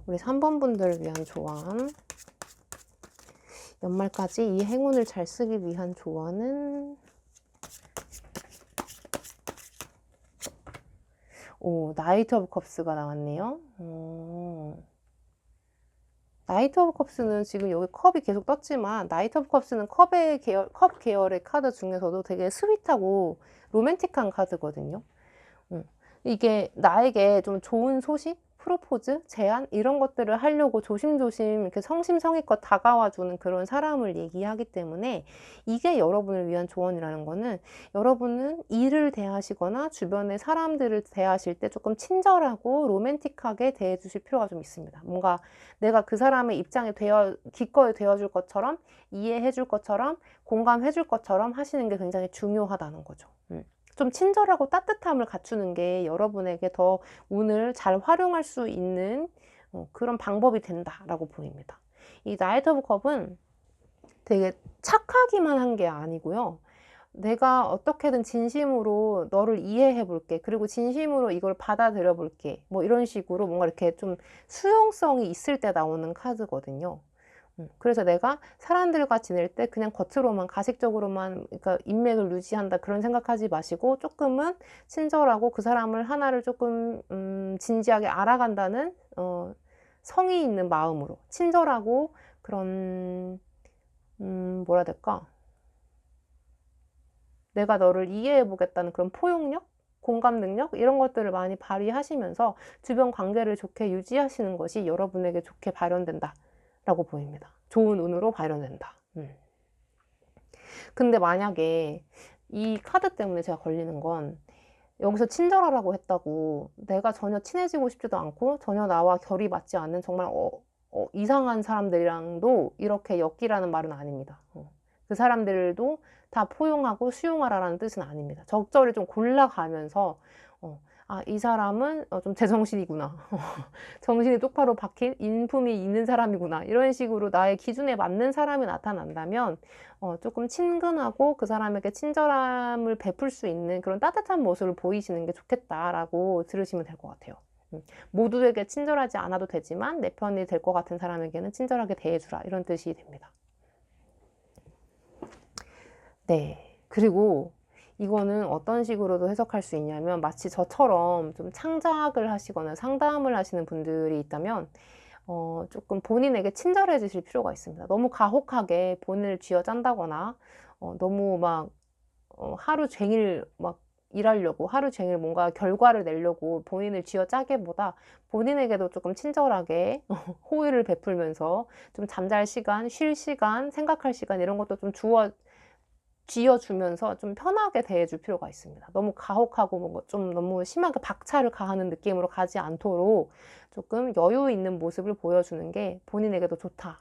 Speaker 1: 우리 3번 분들을 위한 조언, 연말까지 이 행운을 잘 쓰기 위한 조언은 나이트 오브 컵스가 나왔네요. 나이트 오브 컵스는 지금 여기 컵이 계속 떴지만 나이트 오브 컵스는 컵 계열의 카드 중에서도 되게 스윗하고 로맨틱한 카드거든요. 이게 나에게 좀 좋은 소식, 프로포즈, 제안 이런 것들을 하려고 조심조심 이렇게 성심성의껏 다가와주는 그런 사람을 얘기하기 때문에 이게 여러분을 위한 조언이라는 거는 여러분은 일을 대하시거나 주변의 사람들을 대하실 때 조금 친절하고 로맨틱하게 대해주실 필요가 좀 있습니다. 뭔가 내가 그 사람의 입장에 기꺼이 되어줄 것처럼 이해해줄 것처럼 공감해줄 것처럼 하시는 게 굉장히 중요하다는 거죠. 좀 친절하고 따뜻함을 갖추는 게 여러분에게 더 운을 잘 활용할 수 있는 그런 방법이 된다라고 보입니다. 이 나이트 오브 컵은 되게 착하기만 한 게 아니고요. 내가 어떻게든 진심으로 너를 이해해 볼게. 그리고 진심으로 이걸 받아들여 볼게. 뭐 이런 식으로 뭔가 이렇게 좀 수용성이 있을 때 나오는 카드거든요. 그래서 내가 사람들과 지낼 때 그냥 겉으로만 가식적으로만 그러니까 인맥을 유지한다 그런 생각하지 마시고 조금은 친절하고 그 사람을 하나를 조금 진지하게 알아간다는 성의 있는 마음으로 친절하고 그런 뭐라 해야 될까, 내가 너를 이해해 보겠다는 그런 포용력? 공감 능력? 이런 것들을 많이 발휘하시면서 주변 관계를 좋게 유지하시는 것이 여러분에게 좋게 발현된다 라고 보입니다. 좋은 운으로 발현된다. 근데 만약에 이 카드 때문에 제가 걸리는 건 여기서 친절하라고 했다고 내가 전혀 친해지고 싶지도 않고 전혀 나와 결이 맞지 않는 정말 이상한 사람들이랑도 이렇게 엮이라는 말은 아닙니다. 그 사람들도 다 포용하고 수용하라는 뜻은 아닙니다. 적절히 좀 골라가면서 아, 이 사람은 좀 제정신이구나. 정신이 똑바로 박힌 인품이 있는 사람이구나. 이런 식으로 나의 기준에 맞는 사람이 나타난다면 조금 친근하고 그 사람에게 친절함을 베풀 수 있는 그런 따뜻한 모습을 보이시는 게 좋겠다라고 들으시면 될 것 같아요. 모두에게 친절하지 않아도 되지만 내 편이 될 것 같은 사람에게는 친절하게 대해주라. 이런 뜻이 됩니다. 네. 그리고 이거는 어떤 식으로도 해석할 수 있냐면 마치 저처럼 좀 창작을 하시거나 상담을 하시는 분들이 있다면 조금 본인에게 친절해지실 필요가 있습니다. 너무 가혹하게 본인을 쥐어짠다거나 너무 막 하루 종일 막 일하려고 하루 종일 뭔가 결과를 내려고 본인을 쥐어짜기보다 본인에게도 조금 친절하게 호의를 베풀면서 좀 잠잘 시간, 쉴 시간, 생각할 시간 이런 것도 좀 쥐어주면서 좀 편하게 대해줄 필요가 있습니다. 너무 가혹하고 뭔가 좀 너무 심하게 박차를 가하는 느낌으로 가지 않도록 조금 여유 있는 모습을 보여주는 게 본인에게도 좋다.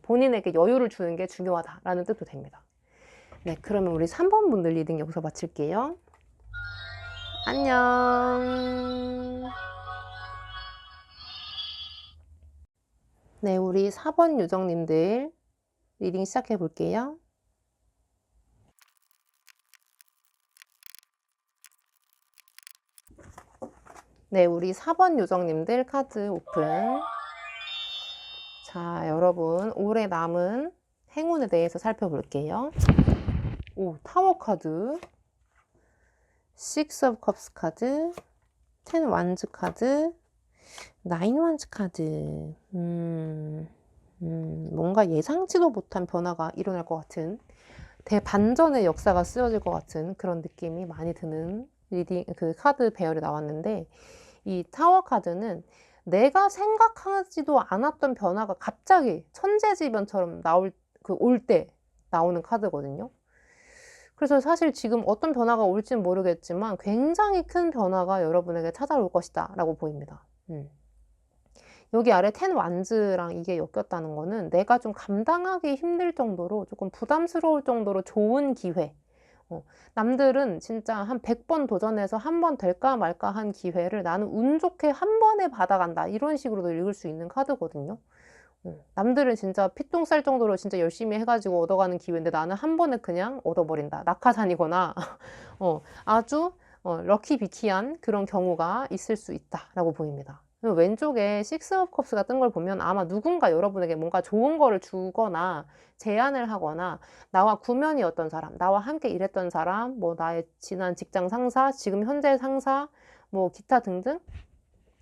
Speaker 1: 본인에게 여유를 주는 게 중요하다라는 뜻도 됩니다. 네, 그러면 우리 3번 분들 리딩 여기서 마칠게요. 안녕. 네, 우리 4번 요정님들 리딩 시작해 볼게요. 네, 우리 4번 요정님들 카드 오픈. 자, 여러분 올해 남은 행운에 대해서 살펴볼게요. 오, 타워 카드, 6 of cups 카드, 10 wands 카드, 9 wands 카드. 뭔가 예상치도 못한 변화가 일어날 것 같은 대반전의 역사가 쓰여질 것 같은 그런 느낌이 많이 드는 리딩 그 카드 배열이 나왔는데, 이 타워 카드는 내가 생각하지도 않았던 변화가 갑자기 천재지변처럼 올 때 나오는 카드거든요. 그래서 사실 지금 어떤 변화가 올지는 모르겠지만 굉장히 큰 변화가 여러분에게 찾아올 것이다 라고 보입니다. 여기 아래 10 완즈랑 이게 엮였다는 거는 내가 좀 감당하기 힘들 정도로 조금 부담스러울 정도로 좋은 기회, 남들은 진짜 한 100번 도전해서 한 번 될까 말까 한 기회를 나는 운 좋게 한 번에 받아간다, 이런 식으로도 읽을 수 있는 카드거든요. 남들은 진짜 피똥 쌀 정도로 진짜 열심히 해가지고 얻어가는 기회인데 나는 한 번에 그냥 얻어버린다, 낙하산이거나 아주 럭키 비키한 그런 경우가 있을 수 있다라고 보입니다. 왼쪽에 6 of cups가 뜬 걸 보면 아마 누군가 여러분에게 뭔가 좋은 거를 주거나 제안을 하거나, 나와 구면이었던 사람, 나와 함께 일했던 사람, 뭐 나의 지난 직장 상사, 지금 현재 상사, 뭐 기타 등등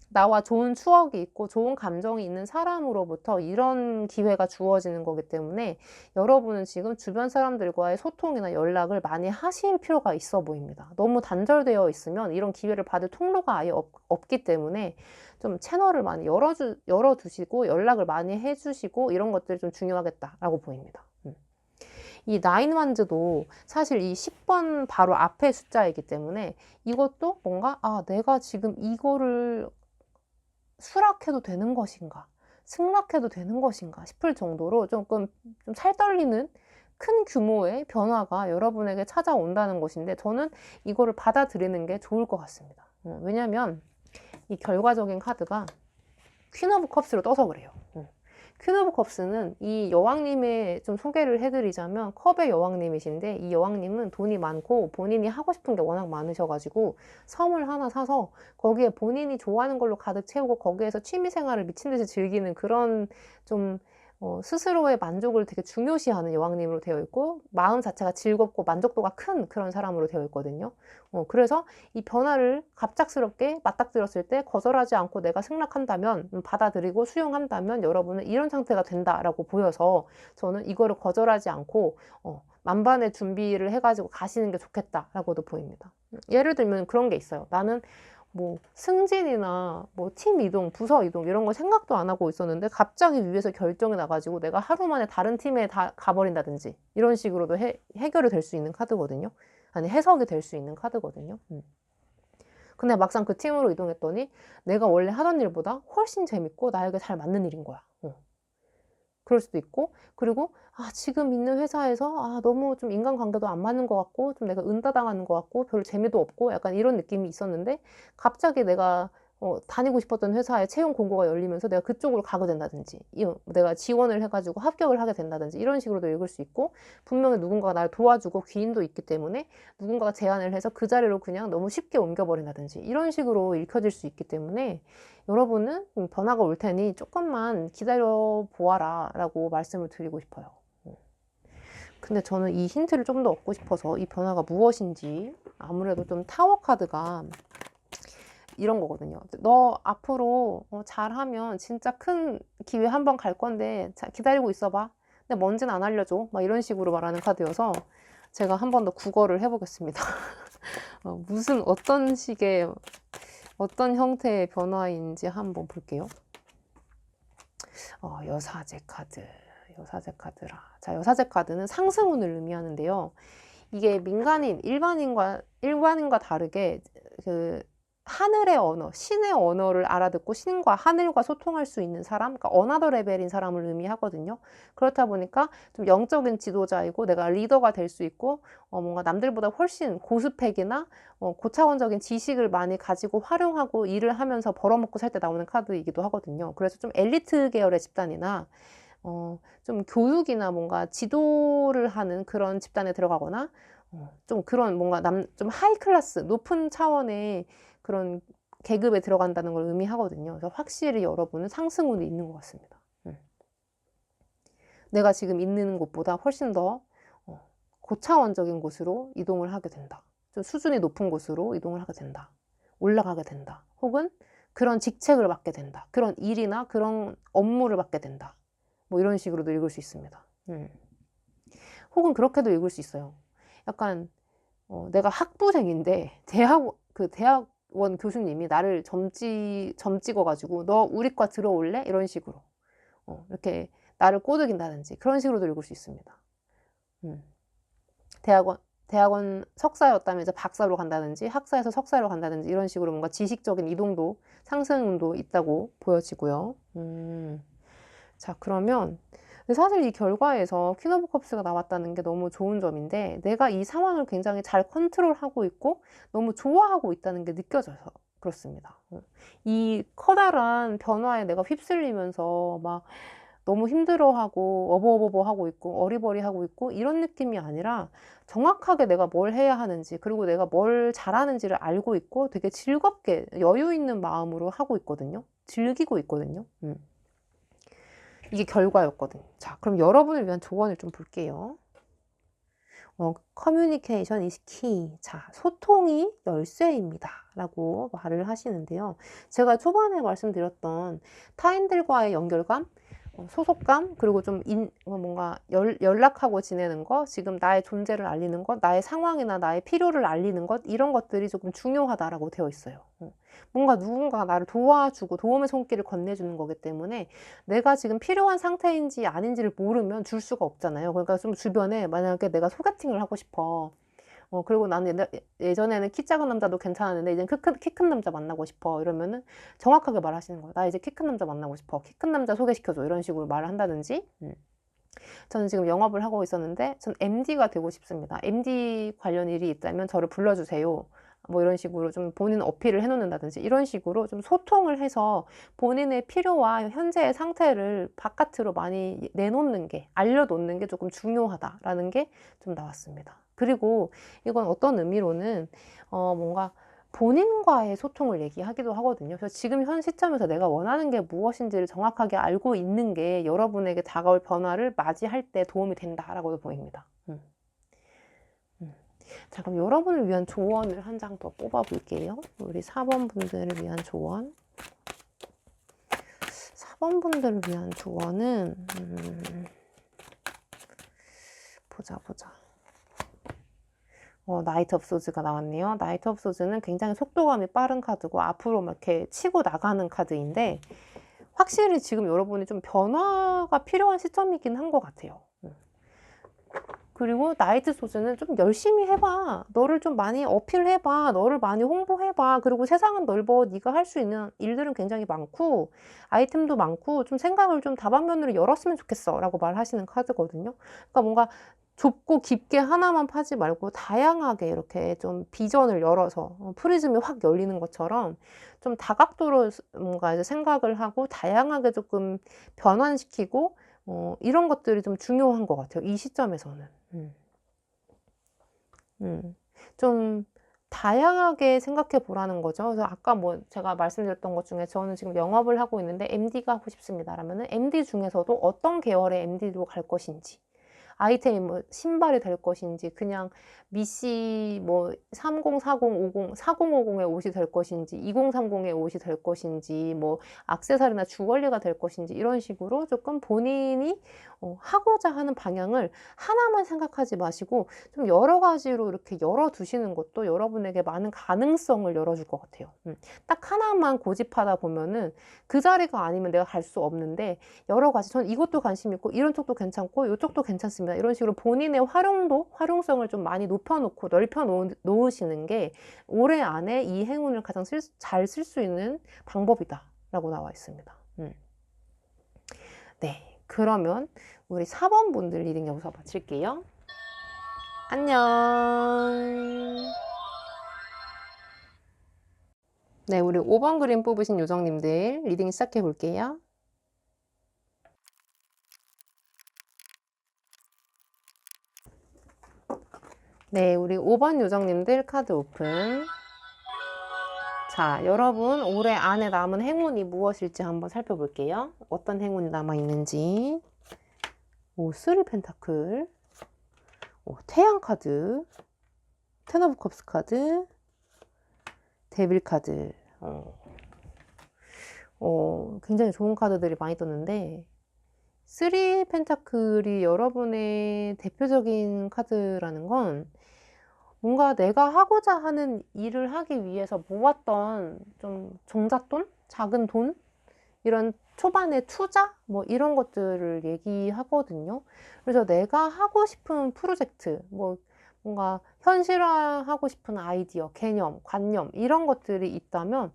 Speaker 1: 나와 좋은 추억이 있고 좋은 감정이 있는 사람으로부터 이런 기회가 주어지는 거기 때문에 여러분은 지금 주변 사람들과의 소통이나 연락을 많이 하실 필요가 있어 보입니다. 너무 단절되어 있으면 이런 기회를 받을 통로가 아예 없기 때문에 좀 채널을 많이 열어두시고 연락을 많이 해주시고 이런 것들이 좀 중요하겠다라고 보입니다. 이 9 완즈도 사실 이 10번 바로 앞에 숫자이기 때문에 이것도 뭔가 내가 지금 이거를 수락해도 되는 것인가, 승락해도 되는 것인가 싶을 정도로 조금 좀 살떨리는 큰 규모의 변화가 여러분에게 찾아온다는 것인데, 저는 이거를 받아들이는 게 좋을 것 같습니다. 왜냐면 이 결과적인 카드가 퀸 오브 컵스로 떠서 그래요. 퀸 오브 컵스는 이 여왕님의 좀 소개를 해드리자면 컵의 여왕님이신데, 이 여왕님은 돈이 많고 본인이 하고 싶은 게 워낙 많으셔가지고 섬을 하나 사서 거기에 본인이 좋아하는 걸로 가득 채우고 거기에서 취미생활을 미친 듯이 즐기는 그런 좀 스스로의 만족을 되게 중요시하는 여왕님으로 되어 있고, 마음 자체가 즐겁고 만족도가 큰 그런 사람으로 되어 있거든요. 그래서 이 변화를 갑작스럽게 맞닥뜨렸을 때 거절하지 않고 내가 승낙한다면, 받아들이고 수용한다면 여러분은 이런 상태가 된다라고 보여서 저는 이거를 거절하지 않고 만반의 준비를 해가지고 가시는 게 좋겠다라고도 보입니다. 예를 들면 그런 게 있어요. 나는 뭐 승진이나 뭐 팀 이동, 부서 이동 이런 거 생각도 안 하고 있었는데 갑자기 위에서 결정이 나가지고 내가 하루 만에 다른 팀에 다 가버린다든지 이런 식으로도 해결이 될 수 있는 카드거든요. 아니, 해석이 될 수 있는 카드거든요. 근데 막상 그 팀으로 이동했더니 내가 원래 하던 일보다 훨씬 재밌고 나에게 잘 맞는 일인 거야. 그럴 수도 있고, 그리고 지금 있는 회사에서 너무 좀 인간관계도 안 맞는 것 같고 좀 내가 은따당하는 것 같고 별로 재미도 없고 약간 이런 느낌이 있었는데 갑자기 내가 다니고 싶었던 회사에 채용 공고가 열리면서 내가 그쪽으로 가게 된다든지 내가 지원을 해가지고 합격을 하게 된다든지 이런 식으로도 읽을 수 있고, 분명히 누군가가 나를 도와주고 귀인도 있기 때문에 누군가가 제안을 해서 그 자리로 그냥 너무 쉽게 옮겨버린다든지 이런 식으로 읽혀질 수 있기 때문에 여러분은 변화가 올 테니 조금만 기다려 보아라 라고 말씀을 드리고 싶어요. 근데 저는 이 힌트를 좀 더 얻고 싶어서 이 변화가 무엇인지, 아무래도 좀 타워 카드가 이런 거거든요. 너 앞으로 잘하면 진짜 큰 기회 한 번 갈 건데 기다리고 있어봐. 근데 뭔지는 안 알려줘. 막 이런 식으로 말하는 카드여서 제가 한 번 더 국어를 해보겠습니다. 어떤 식의, 어떤 형태의 변화인지 한번 볼게요. 여사제 카드. 여사제 카드라. 자, 여사제 카드는 상승운을 의미하는데요. 이게 일반인과 다르게 그 하늘의 언어, 신의 언어를 알아듣고 신과 하늘과 소통할 수 있는 사람, 그러니까 어나더 레벨인 사람을 의미하거든요. 그렇다 보니까 좀 영적인 지도자이고 내가 리더가 될 수 있고 뭔가 남들보다 훨씬 고스펙이나 고차원적인 지식을 많이 가지고 활용하고 일을 하면서 벌어먹고 살 때 나오는 카드이기도 하거든요. 그래서 좀 엘리트 계열의 집단이나 좀 교육이나 뭔가 지도를 하는 그런 집단에 들어가거나 좀 그런 뭔가 좀 하이 클래스, 높은 차원의 그런 계급에 들어간다는 걸 의미하거든요. 그래서 확실히 여러분은 상승운이 있는 것 같습니다. 내가 지금 있는 곳보다 훨씬 더 고차원적인 곳으로 이동을 하게 된다. 좀 수준이 높은 곳으로 이동을 하게 된다. 올라가게 된다. 혹은 그런 직책을 맡게 된다. 그런 일이나 그런 업무를 맡게 된다. 뭐 이런 식으로도 읽을 수 있습니다. 혹은 그렇게도 읽을 수 있어요. 약간 내가 학부생인데 대학원 교수님이 나를 점찍어가지고 너 우리과 들어올래? 이런 식으로 이렇게 나를 꼬드긴다든지 그런 식으로도 읽을 수 있습니다. 대학원 석사였다면 이제 박사로 간다든지 학사에서 석사로 간다든지 이런 식으로 뭔가 지식적인 이동도 상승운도 있다고 보여지고요. 자, 그러면 사실 이 결과에서 퀸 오브 컵스가 나왔다는 게 너무 좋은 점인데 내가 이 상황을 굉장히 잘 컨트롤하고 있고 너무 좋아하고 있다는 게 느껴져서 그렇습니다. 이 커다란 변화에 내가 휩쓸리면서 막 너무 힘들어하고 어버버버하고 있고 어리버리하고 있고 이런 느낌이 아니라 정확하게 내가 뭘 해야 하는지, 그리고 내가 뭘 잘하는지를 알고 있고 되게 즐겁게 여유 있는 마음으로 하고 있거든요. 즐기고 있거든요. 이게 결과였거든요. 자, 그럼 여러분을 위한 조언을 좀 볼게요. Communication is key. 자, 소통이 열쇠입니다. 라고 말을 하시는데요. 제가 초반에 말씀드렸던 타인들과의 연결감, 소속감, 그리고 좀 뭔가 연락하고 지내는 거, 지금 나의 존재를 알리는 것, 나의 상황이나 나의 필요를 알리는 것, 이런 것들이 조금 중요하다라고 되어 있어요. 뭔가 누군가가 나를 도와주고 도움의 손길을 건네주는 거기 때문에 내가 지금 필요한 상태인지 아닌지를 모르면 줄 수가 없잖아요. 그러니까 좀 주변에 만약에 내가 소개팅을 하고 싶어. 그리고 나는 예전에는 키 작은 남자도 괜찮았는데 이제는 키 큰 남자 만나고 싶어. 이러면은 정확하게 말하시는 거예요. 나 이제 키 큰 남자 만나고 싶어. 키 큰 남자 소개시켜줘. 이런 식으로 말을 한다든지. 저는 지금 영업을 하고 있었는데 전 MD가 되고 싶습니다. MD 관련 일이 있다면 저를 불러주세요. 뭐 이런 식으로 좀 본인 어필을 해놓는다든지 이런 식으로 좀 소통을 해서 본인의 필요와 현재의 상태를 바깥으로 많이 내놓는 게, 알려놓는 게 조금 중요하다라는 게 좀 나왔습니다. 그리고 이건 어떤 의미로는 뭔가 본인과의 소통을 얘기하기도 하거든요. 그래서 지금 현 시점에서 내가 원하는 게 무엇인지를 정확하게 알고 있는 게 여러분에게 다가올 변화를 맞이할 때 도움이 된다라고도 보입니다. 자, 그럼 여러분을 위한 조언을 한 장 더 뽑아 볼게요. 우리 4번 분들을 위한 조언. 4번 분들을 위한 조언은 보자. 나이트 오브 소즈가 나왔네요. 나이트 오브 소즈는 굉장히 속도감이 빠른 카드고 앞으로 막 이렇게 치고 나가는 카드인데 확실히 지금 여러분이 좀 변화가 필요한 시점이긴 한 것 같아요. 그리고 나이트 소스는 좀 열심히 해봐. 너를 좀 많이 어필해봐. 너를 많이 홍보해봐. 그리고 세상은 넓어. 네가 할 수 있는 일들은 굉장히 많고 아이템도 많고 좀 생각을 좀 다방면으로 열었으면 좋겠어 라고 말하시는 카드거든요. 그러니까 뭔가 좁고 깊게 하나만 파지 말고 다양하게 이렇게 좀 비전을 열어서 프리즘이 확 열리는 것처럼 좀 다각도로 뭔가 이제 생각을 하고 다양하게 조금 변환시키고 이런 것들이 좀 중요한 것 같아요. 이 시점에서는. 좀 다양하게 생각해 보라는 거죠. 그래서 아까 뭐 제가 말씀드렸던 것 중에 저는 지금 영업을 하고 있는데 MD가 하고 싶습니다. 라면은 MD 중에서도 어떤 계열의 MD로 갈 것인지, 아이템이 뭐 신발이 될 것인지, 그냥 미시 뭐 30, 40, 50, 4050의 옷이 될 것인지, 2030의 옷이 될 것인지, 뭐 액세서리나 주얼리가 될 것인지 이런 식으로 조금 본인이 하고자 하는 방향을 하나만 생각하지 마시고 좀 여러 가지로 이렇게 열어두시는 것도 여러분에게 많은 가능성을 열어줄 것 같아요. 딱 하나만 고집하다 보면은 그 자리가 아니면 내가 갈 수 없는데 여러 가지, 전 이것도 관심 있고 이런 쪽도 괜찮고 이쪽도 괜찮습니다. 이런 식으로 본인의 활용성을 좀 많이 높여놓고 놓으시는 게 올해 안에 이 행운을 가장 잘 쓸 수 있는 방법이다 라고 나와 있습니다. 네, 그러면 우리 4번 분들 리딩 여기서 마칠게요. 안녕. 네, 우리 5번 그림 뽑으신 요정님들 리딩 시작해 볼게요. 네, 우리 5번 요정님들 카드 오픈. 자, 여러분 올해 안에 남은 행운이 무엇일지 한번 살펴볼게요. 어떤 행운이 남아있는지. 오, 3 펜타클. 오, 태양 카드. 텐 오브 컵스 카드. 데빌 카드. 굉장히 좋은 카드들이 많이 떴는데 3 펜타클이 여러분의 대표적인 카드라는 건 뭔가 내가 하고자 하는 일을 하기 위해서 모았던 좀 종잣돈? 작은 돈? 이런 초반의 투자? 뭐 이런 것들을 얘기하거든요. 그래서 내가 하고 싶은 프로젝트, 뭐 뭔가 현실화하고 싶은 아이디어, 개념, 관념 이런 것들이 있다면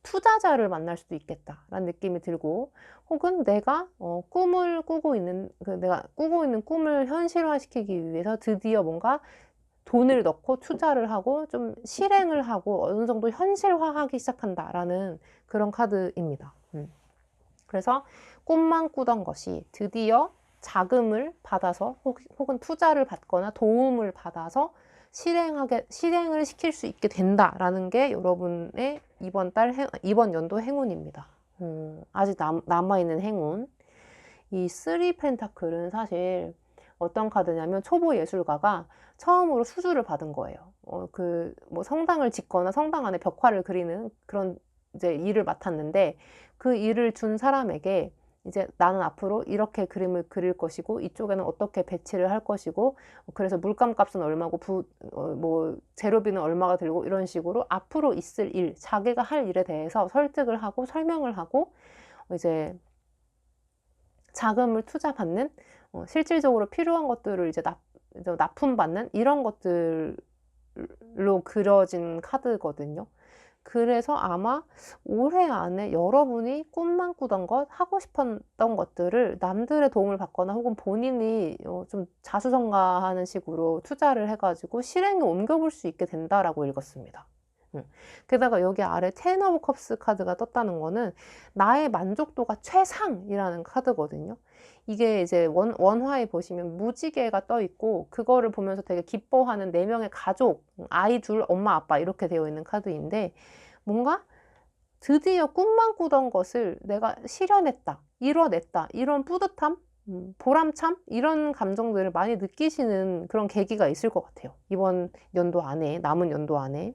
Speaker 1: 투자자를 만날 수도 있겠다라는 느낌이 들고, 혹은 내가 꿈을 꾸고 있는 내가 꾸고 있는 꿈을 현실화시키기 위해서 드디어 뭔가 돈을 넣고 투자를 하고 좀 실행을 하고 어느 정도 현실화하기 시작한다라는 그런 카드입니다. 그래서 꿈만 꾸던 것이 드디어 자금을 받아서 혹은 투자를 받거나 도움을 받아서 실행을 시킬 수 있게 된다라는 게 여러분의 이번 연도 행운입니다. 아직 남아있는 행운. 이 3 펜타클은 사실 어떤 카드냐면 초보 예술가가 처음으로 수주를 받은 거예요. 뭐 성당을 짓거나 성당 안에 벽화를 그리는 그런 이제 일을 맡았는데 그 일을 준 사람에게 이제 나는 앞으로 이렇게 그림을 그릴 것이고 이쪽에는 어떻게 배치를 할 것이고 그래서 물감 값은 얼마고 뭐 재료비는 얼마가 들고 이런 식으로 앞으로 있을 일, 자기가 할 일에 대해서 설득을 하고 설명을 하고 이제 자금을 투자받는 실질적으로 필요한 것들을 이제 납품받는 이런 것들로 그려진 카드거든요. 그래서 아마 올해 안에 여러분이 꿈만 꾸던 것, 하고 싶었던 것들을 남들의 도움을 받거나 혹은 본인이 좀 자수성가하는 식으로 투자를 해가지고 실행에 옮겨볼 수 있게 된다라고 읽었습니다. 게다가 여기 아래 텐 오브 컵스 카드가 떴다는 거는 나의 만족도가 최상이라는 카드거든요. 이게 이제 원화에 보시면 무지개가 떠 있고 그거를 보면서 되게 기뻐하는 4명의 가족, 아이 둘, 엄마, 아빠 이렇게 되어 있는 카드인데 뭔가 드디어 꿈만 꾸던 것을 내가 실현했다, 이뤄냈다 이런 뿌듯함, 보람참 이런 감정들을 많이 느끼시는 그런 계기가 있을 것 같아요. 이번 연도 안에, 남은 연도 안에.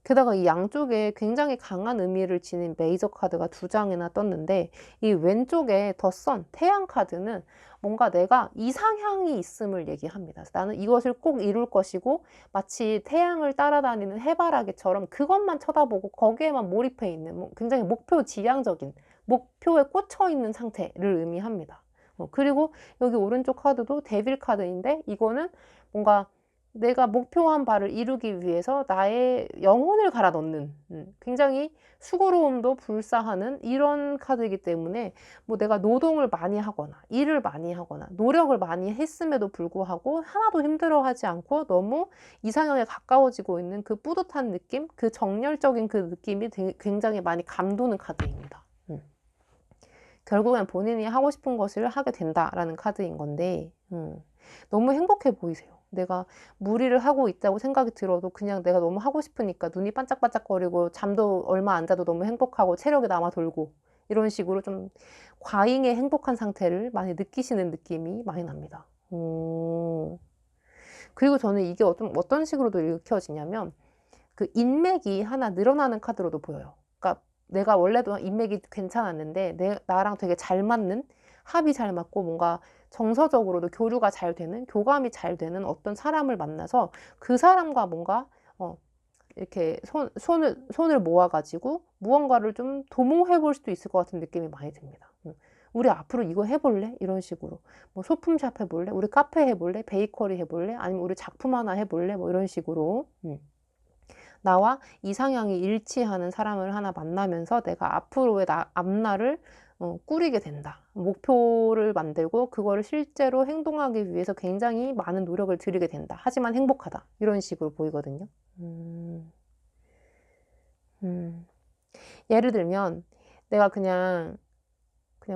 Speaker 1: 게다가 이 양쪽에 굉장히 강한 의미를 지닌 메이저 카드가 2장이나 떴는데 이 왼쪽에 더 선, 태양 카드는 뭔가 내가 이상향이 있음을 얘기합니다. 나는 이것을 꼭 이룰 것이고 마치 태양을 따라다니는 해바라기처럼 그것만 쳐다보고 거기에만 몰입해 있는 굉장히 목표 지향적인 목표에 꽂혀 있는 상태를 의미합니다. 그리고 여기 오른쪽 카드도 데빌 카드인데 이거는 뭔가 내가 목표한 바를 이루기 위해서 나의 영혼을 갈아 넣는 굉장히 수고로움도 불사하는 이런 카드이기 때문에 뭐 내가 노동을 많이 하거나 일을 많이 하거나 노력을 많이 했음에도 불구하고 하나도 힘들어하지 않고 너무 이상형에 가까워지고 있는 그 뿌듯한 느낌, 그 정열적인 그 느낌이 굉장히 많이 감도는 카드입니다. 결국엔 본인이 하고 싶은 것을 하게 된다라는 카드인 건데 너무 행복해 보이세요. 내가 무리를 하고 있다고 생각이 들어도 그냥 내가 너무 하고 싶으니까 눈이 반짝반짝거리고 잠도 얼마 안 자도 너무 행복하고 체력이 남아 돌고 이런 식으로 좀 과잉의 행복한 상태를 많이 느끼시는 느낌이 많이 납니다. 그리고 저는 이게 어떤 식으로도 읽혀지냐면 그 인맥이 하나 늘어나는 카드로도 보여요. 그러니까 내가 원래도 인맥이 괜찮았는데 나랑 되게 잘 맞는, 합이 잘 맞고 뭔가 정서적으로도 교류가 잘 되는, 교감이 잘 되는 어떤 사람을 만나서 그 사람과 뭔가 이렇게 손을 모아가지고 무언가를 좀 도모해 볼 수도 있을 것 같은 느낌이 많이 듭니다. 우리 앞으로 이거 해볼래? 이런 식으로. 뭐 소품샵 해볼래? 우리 카페 해볼래? 베이커리 해볼래? 아니면 우리 작품 하나 해볼래? 뭐 이런 식으로. 나와 이상향이 일치하는 사람을 하나 만나면서 내가 앞으로의 앞날을 꾸리게 된다. 목표를 만들고 그거를 실제로 행동하기 위해서 굉장히 많은 노력을 들이게 된다. 하지만 행복하다. 이런 식으로 보이거든요. 예를 들면 내가 그냥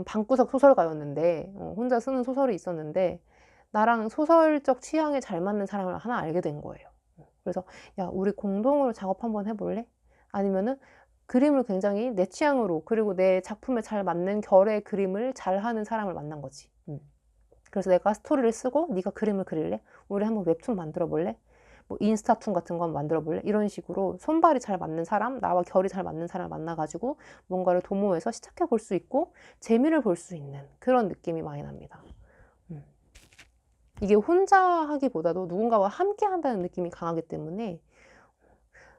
Speaker 1: 방구석 소설가였는데 혼자 쓰는 소설이 있었는데 나랑 소설적 취향에 잘 맞는 사람을 하나 알게 된 거예요. 그래서 야, 우리 공동으로 작업 한번 해볼래? 아니면은 그림을 굉장히 내 취향으로 그리고 내 작품에 잘 맞는 결의 그림을 잘하는 사람을 만난 거지. 그래서 내가 스토리를 쓰고 네가 그림을 그릴래? 우리 한번 웹툰 만들어 볼래? 뭐 인스타툰 같은 거 만들어 볼래? 이런 식으로 손발이 잘 맞는 사람, 나와 결이 잘 맞는 사람을 만나가지고 뭔가를 도모해서 시작해 볼 수 있고 재미를 볼 수 있는 그런 느낌이 많이 납니다. 이게 혼자 하기보다도 누군가와 함께 한다는 느낌이 강하기 때문에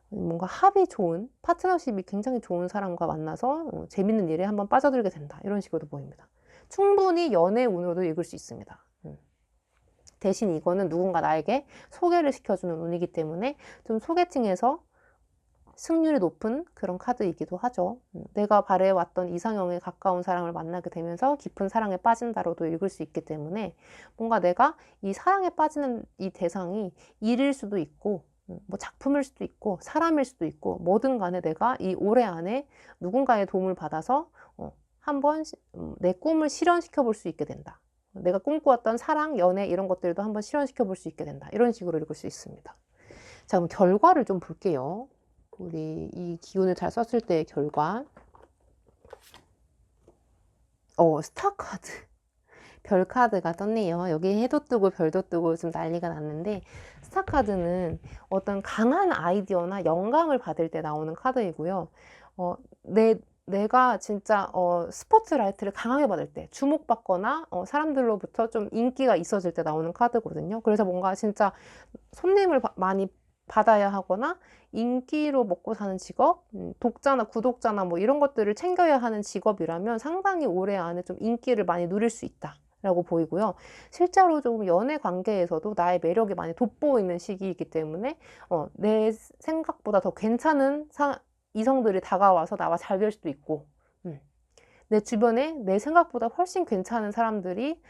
Speaker 1: 뭔가 합이 좋은, 파트너십이 굉장히 좋은 사람과 만나서 재밌는 일에 한번 빠져들게 된다. 이런 식으로도 보입니다. 충분히 연애 운으로도 읽을 수 있습니다. 대신 이거는 누군가 나에게 소개를 시켜주는 운이기 때문에 좀 소개팅에서 승률이 높은 그런 카드이기도 하죠. 내가 바래왔던 이상형에 가까운 사람을 만나게 되면서 깊은 사랑에 빠진다로도 읽을 수 있기 때문에 뭔가 내가 이 사랑에 빠지는 이 대상이 일일 수도 있고 뭐 작품일 수도 있고 사람일 수도 있고 뭐든 간에 내가 이 올해 안에 누군가의 도움을 받아서 한번 내 꿈을 실현시켜 볼 수 있게 된다. 내가 꿈꾸었던 사랑, 연애 이런 것들도 한번 실현시켜 볼 수 있게 된다. 이런 식으로 읽을 수 있습니다. 자, 그럼 결과를 좀 볼게요. 우리 이 기운을 잘 썼을 때의 결과. 스타 카드. 별 카드가 떴네요. 여기 해도 뜨고 별도 뜨고 좀 난리가 났는데 스타 카드는 어떤 강한 아이디어나 영감을 받을 때 나오는 카드이고요. 내가 진짜 스포트라이트를 강하게 받을 때 주목받거나 사람들로부터 좀 인기가 있어질 때 나오는 카드거든요. 그래서 뭔가 진짜 손님을 많이 받아야 하거나 인기로 먹고 사는 직업, 독자나 구독자나 뭐 이런 것들을 챙겨야 하는 직업이라면 상당히 올해 안에 좀 인기를 많이 누릴 수 있다 라고 보이고요. 실제로 좀 연애 관계에서도 나의 매력이 많이 돋보이는 시기이기 때문에 내 생각보다 더 괜찮은 이성들이 다가와서 나와 잘 될 수도 있고 내 주변에 내 생각보다 훨씬 괜찮은 사람들이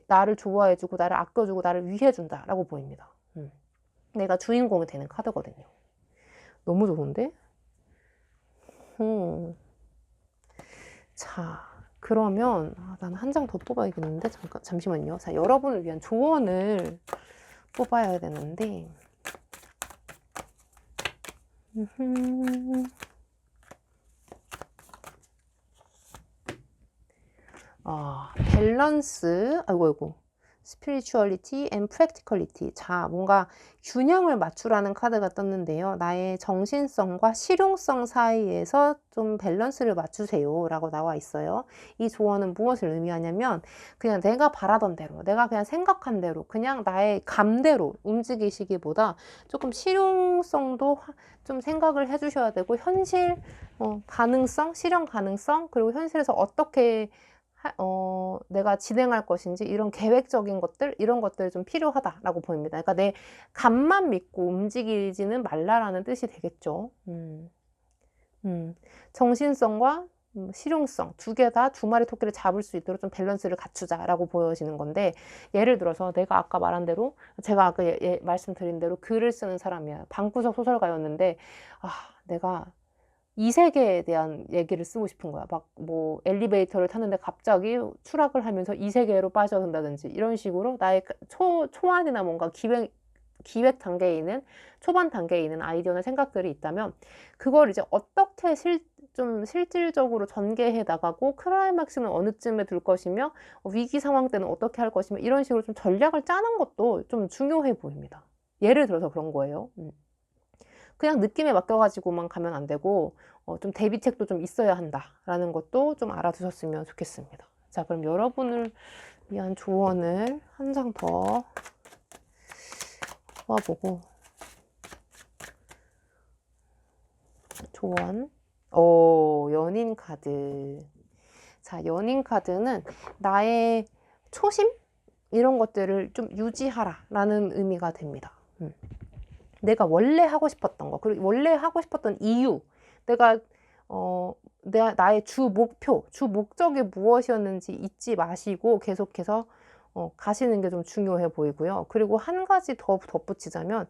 Speaker 1: 나를 좋아해주고 나를 아껴주고 나를 위해준다 라고 보입니다. 내가 주인공이 되는 카드거든요. 너무 좋은데? 자, 그러면 난 한 장 더 뽑아야겠는데 잠시만요. 자, 여러분을 위한 조언을 뽑아야 되는데 밸런스, 아이고, spirituality and practicality. 자, 뭔가 균형을 맞추라는 카드가 떴는데요. 나의 정신성과 실용성 사이에서 좀 밸런스를 맞추세요 라고 나와 있어요. 이 조언은 무엇을 의미하냐면 그냥 내가 바라던 대로, 내가 그냥 생각한 대로, 그냥 나의 감대로 움직이시기보다 조금 실용성도 좀 생각을 해주셔야 되고 현실 가능성, 실현 가능성, 그리고 현실에서 어떻게 내가 진행할 것인지 이런 계획적인 것들 이런 것들이 좀 필요하다라고 보입니다. 그러니까 내 감만 믿고 움직이지는 말라라는 뜻이 되겠죠. 정신성과 실용성 두 개 다 두 마리 토끼를 잡을 수 있도록 좀 밸런스를 갖추자라고 보여지는 건데, 예를 들어서 내가 아까 말한 대로 제가 아까 말씀드린 대로 글을 쓰는 사람이야. 방구석 소설가였는데 내가 이 세계에 대한 얘기를 쓰고 싶은 거야. 막 뭐 엘리베이터를 탔는데 갑자기 추락을 하면서 이 세계로 빠져든다든지 이런 식으로 나의 초안이나 뭔가 기획 단계에 있는 초반 단계에 있는 아이디어나 생각들이 있다면 그걸 이제 어떻게 좀 실질적으로 전개해 나가고 클라이막스는 어느쯤에 둘 것이며 위기 상황 때는 어떻게 할 것이며 이런 식으로 좀 전략을 짜는 것도 좀 중요해 보입니다. 예를 들어서 그런 거예요. 그냥 느낌에 맡겨가지고만 가면 안 되고 좀 대비책도 좀 있어야 한다라는 것도 좀 알아두셨으면 좋겠습니다. 자, 그럼 여러분을 위한 조언을 한 장 더 뽑아보고, 조언. 연인 카드. 자, 연인 카드는 나의 초심? 이런 것들을 좀 유지하라 라는 의미가 됩니다. 내가 원래 하고 싶었던 거, 그리고 원래 하고 싶었던 이유, 나의 주 목표, 주 목적이 무엇이었는지 잊지 마시고 계속해서 가시는 게 좀 중요해 보이고요. 그리고 한 가지 더 덧붙이자면,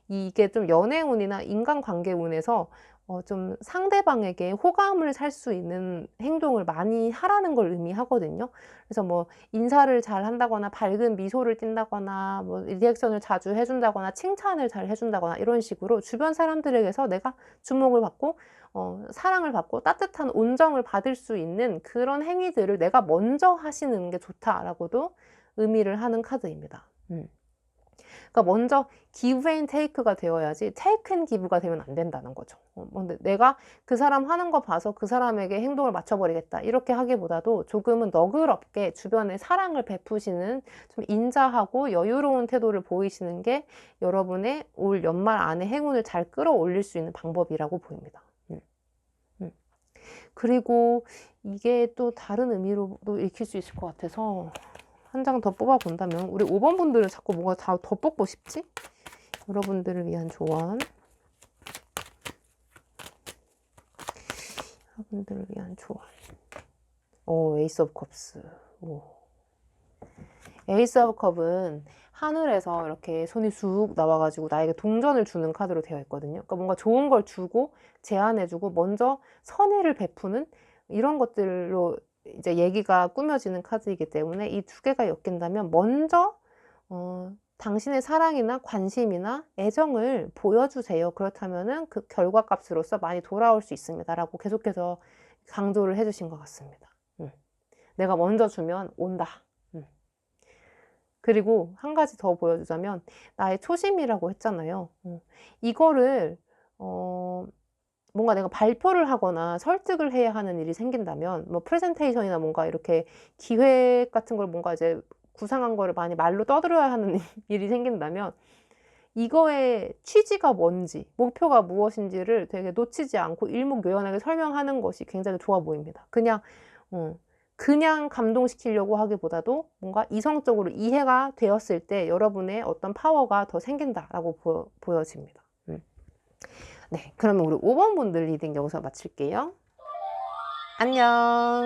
Speaker 1: 이게 좀 연애운이나 인간관계운에서 좀 상대방에게 호감을 살 수 있는 행동을 많이 하라는 걸 의미하거든요. 그래서 뭐 인사를 잘 한다거나 밝은 미소를 띈다거나 뭐 리액션을 자주 해준다거나 칭찬을 잘 해준다거나 이런 식으로 주변 사람들에게서 내가 주목을 받고 사랑을 받고 따뜻한 온정을 받을 수 있는 그런 행위들을 내가 먼저 하시는 게 좋다라고도 의미를 하는 카드입니다. 그러니까 먼저 give and take가 되어야지 take and give가 되면 안 된다는 거죠. 근데 내가 그 사람 하는 거 봐서 그 사람에게 행동을 맞춰버리겠다 이렇게 하기보다도 조금은 너그럽게 주변에 사랑을 베푸시는 좀 인자하고 여유로운 태도를 보이시는 게 여러분의 올 연말 안에 행운을 잘 끌어올릴 수 있는 방법이라고 보입니다. 그리고 이게 또 다른 의미로도 읽힐 수 있을 것 같아서 한 장 더 뽑아본다면, 우리 5번 분들은 자꾸 뭐가 더 뽑고 싶지? 여러분들을 위한 조언. 여러분들을 위한 조언. 에이스 오브 컵스. 에이스 오브 컵은 하늘에서 이렇게 손이 쑥 나와가지고 나에게 동전을 주는 카드로 되어 있거든요. 그러니까 뭔가 좋은 걸 주고 제안해주고 먼저 선의를 베푸는 이런 것들로 이제 얘기가 꾸며지는 카드이기 때문에 이 두 개가 엮인다면 먼저 당신의 사랑이나 관심이나 애정을 보여주세요. 그렇다면은 그 결과값으로서 많이 돌아올 수 있습니다. 라고 계속해서 강조를 해주신 것 같습니다. 내가 먼저 주면 온다. 그리고 한 가지 더 보여주자면 나의 초심이라고 했잖아요. 이거를 뭔가 내가 발표를 하거나 설득을 해야 하는 일이 생긴다면, 뭐 프레젠테이션이나 뭔가 이렇게 기획 같은 걸 뭔가 이제 구상한 거를 많이 말로 떠들어야 하는 일이 생긴다면 이거의 취지가 뭔지, 목표가 무엇인지를 되게 놓치지 않고 일목요연하게 설명하는 것이 굉장히 좋아 보입니다. 그냥 감동시키려고 하기보다도 뭔가 이성적으로 이해가 되었을 때 여러분의 어떤 파워가 더 생긴다라고 보여집니다. 네, 그러면 우리 5번 분들 리딩 여기서 마칠게요. 안녕.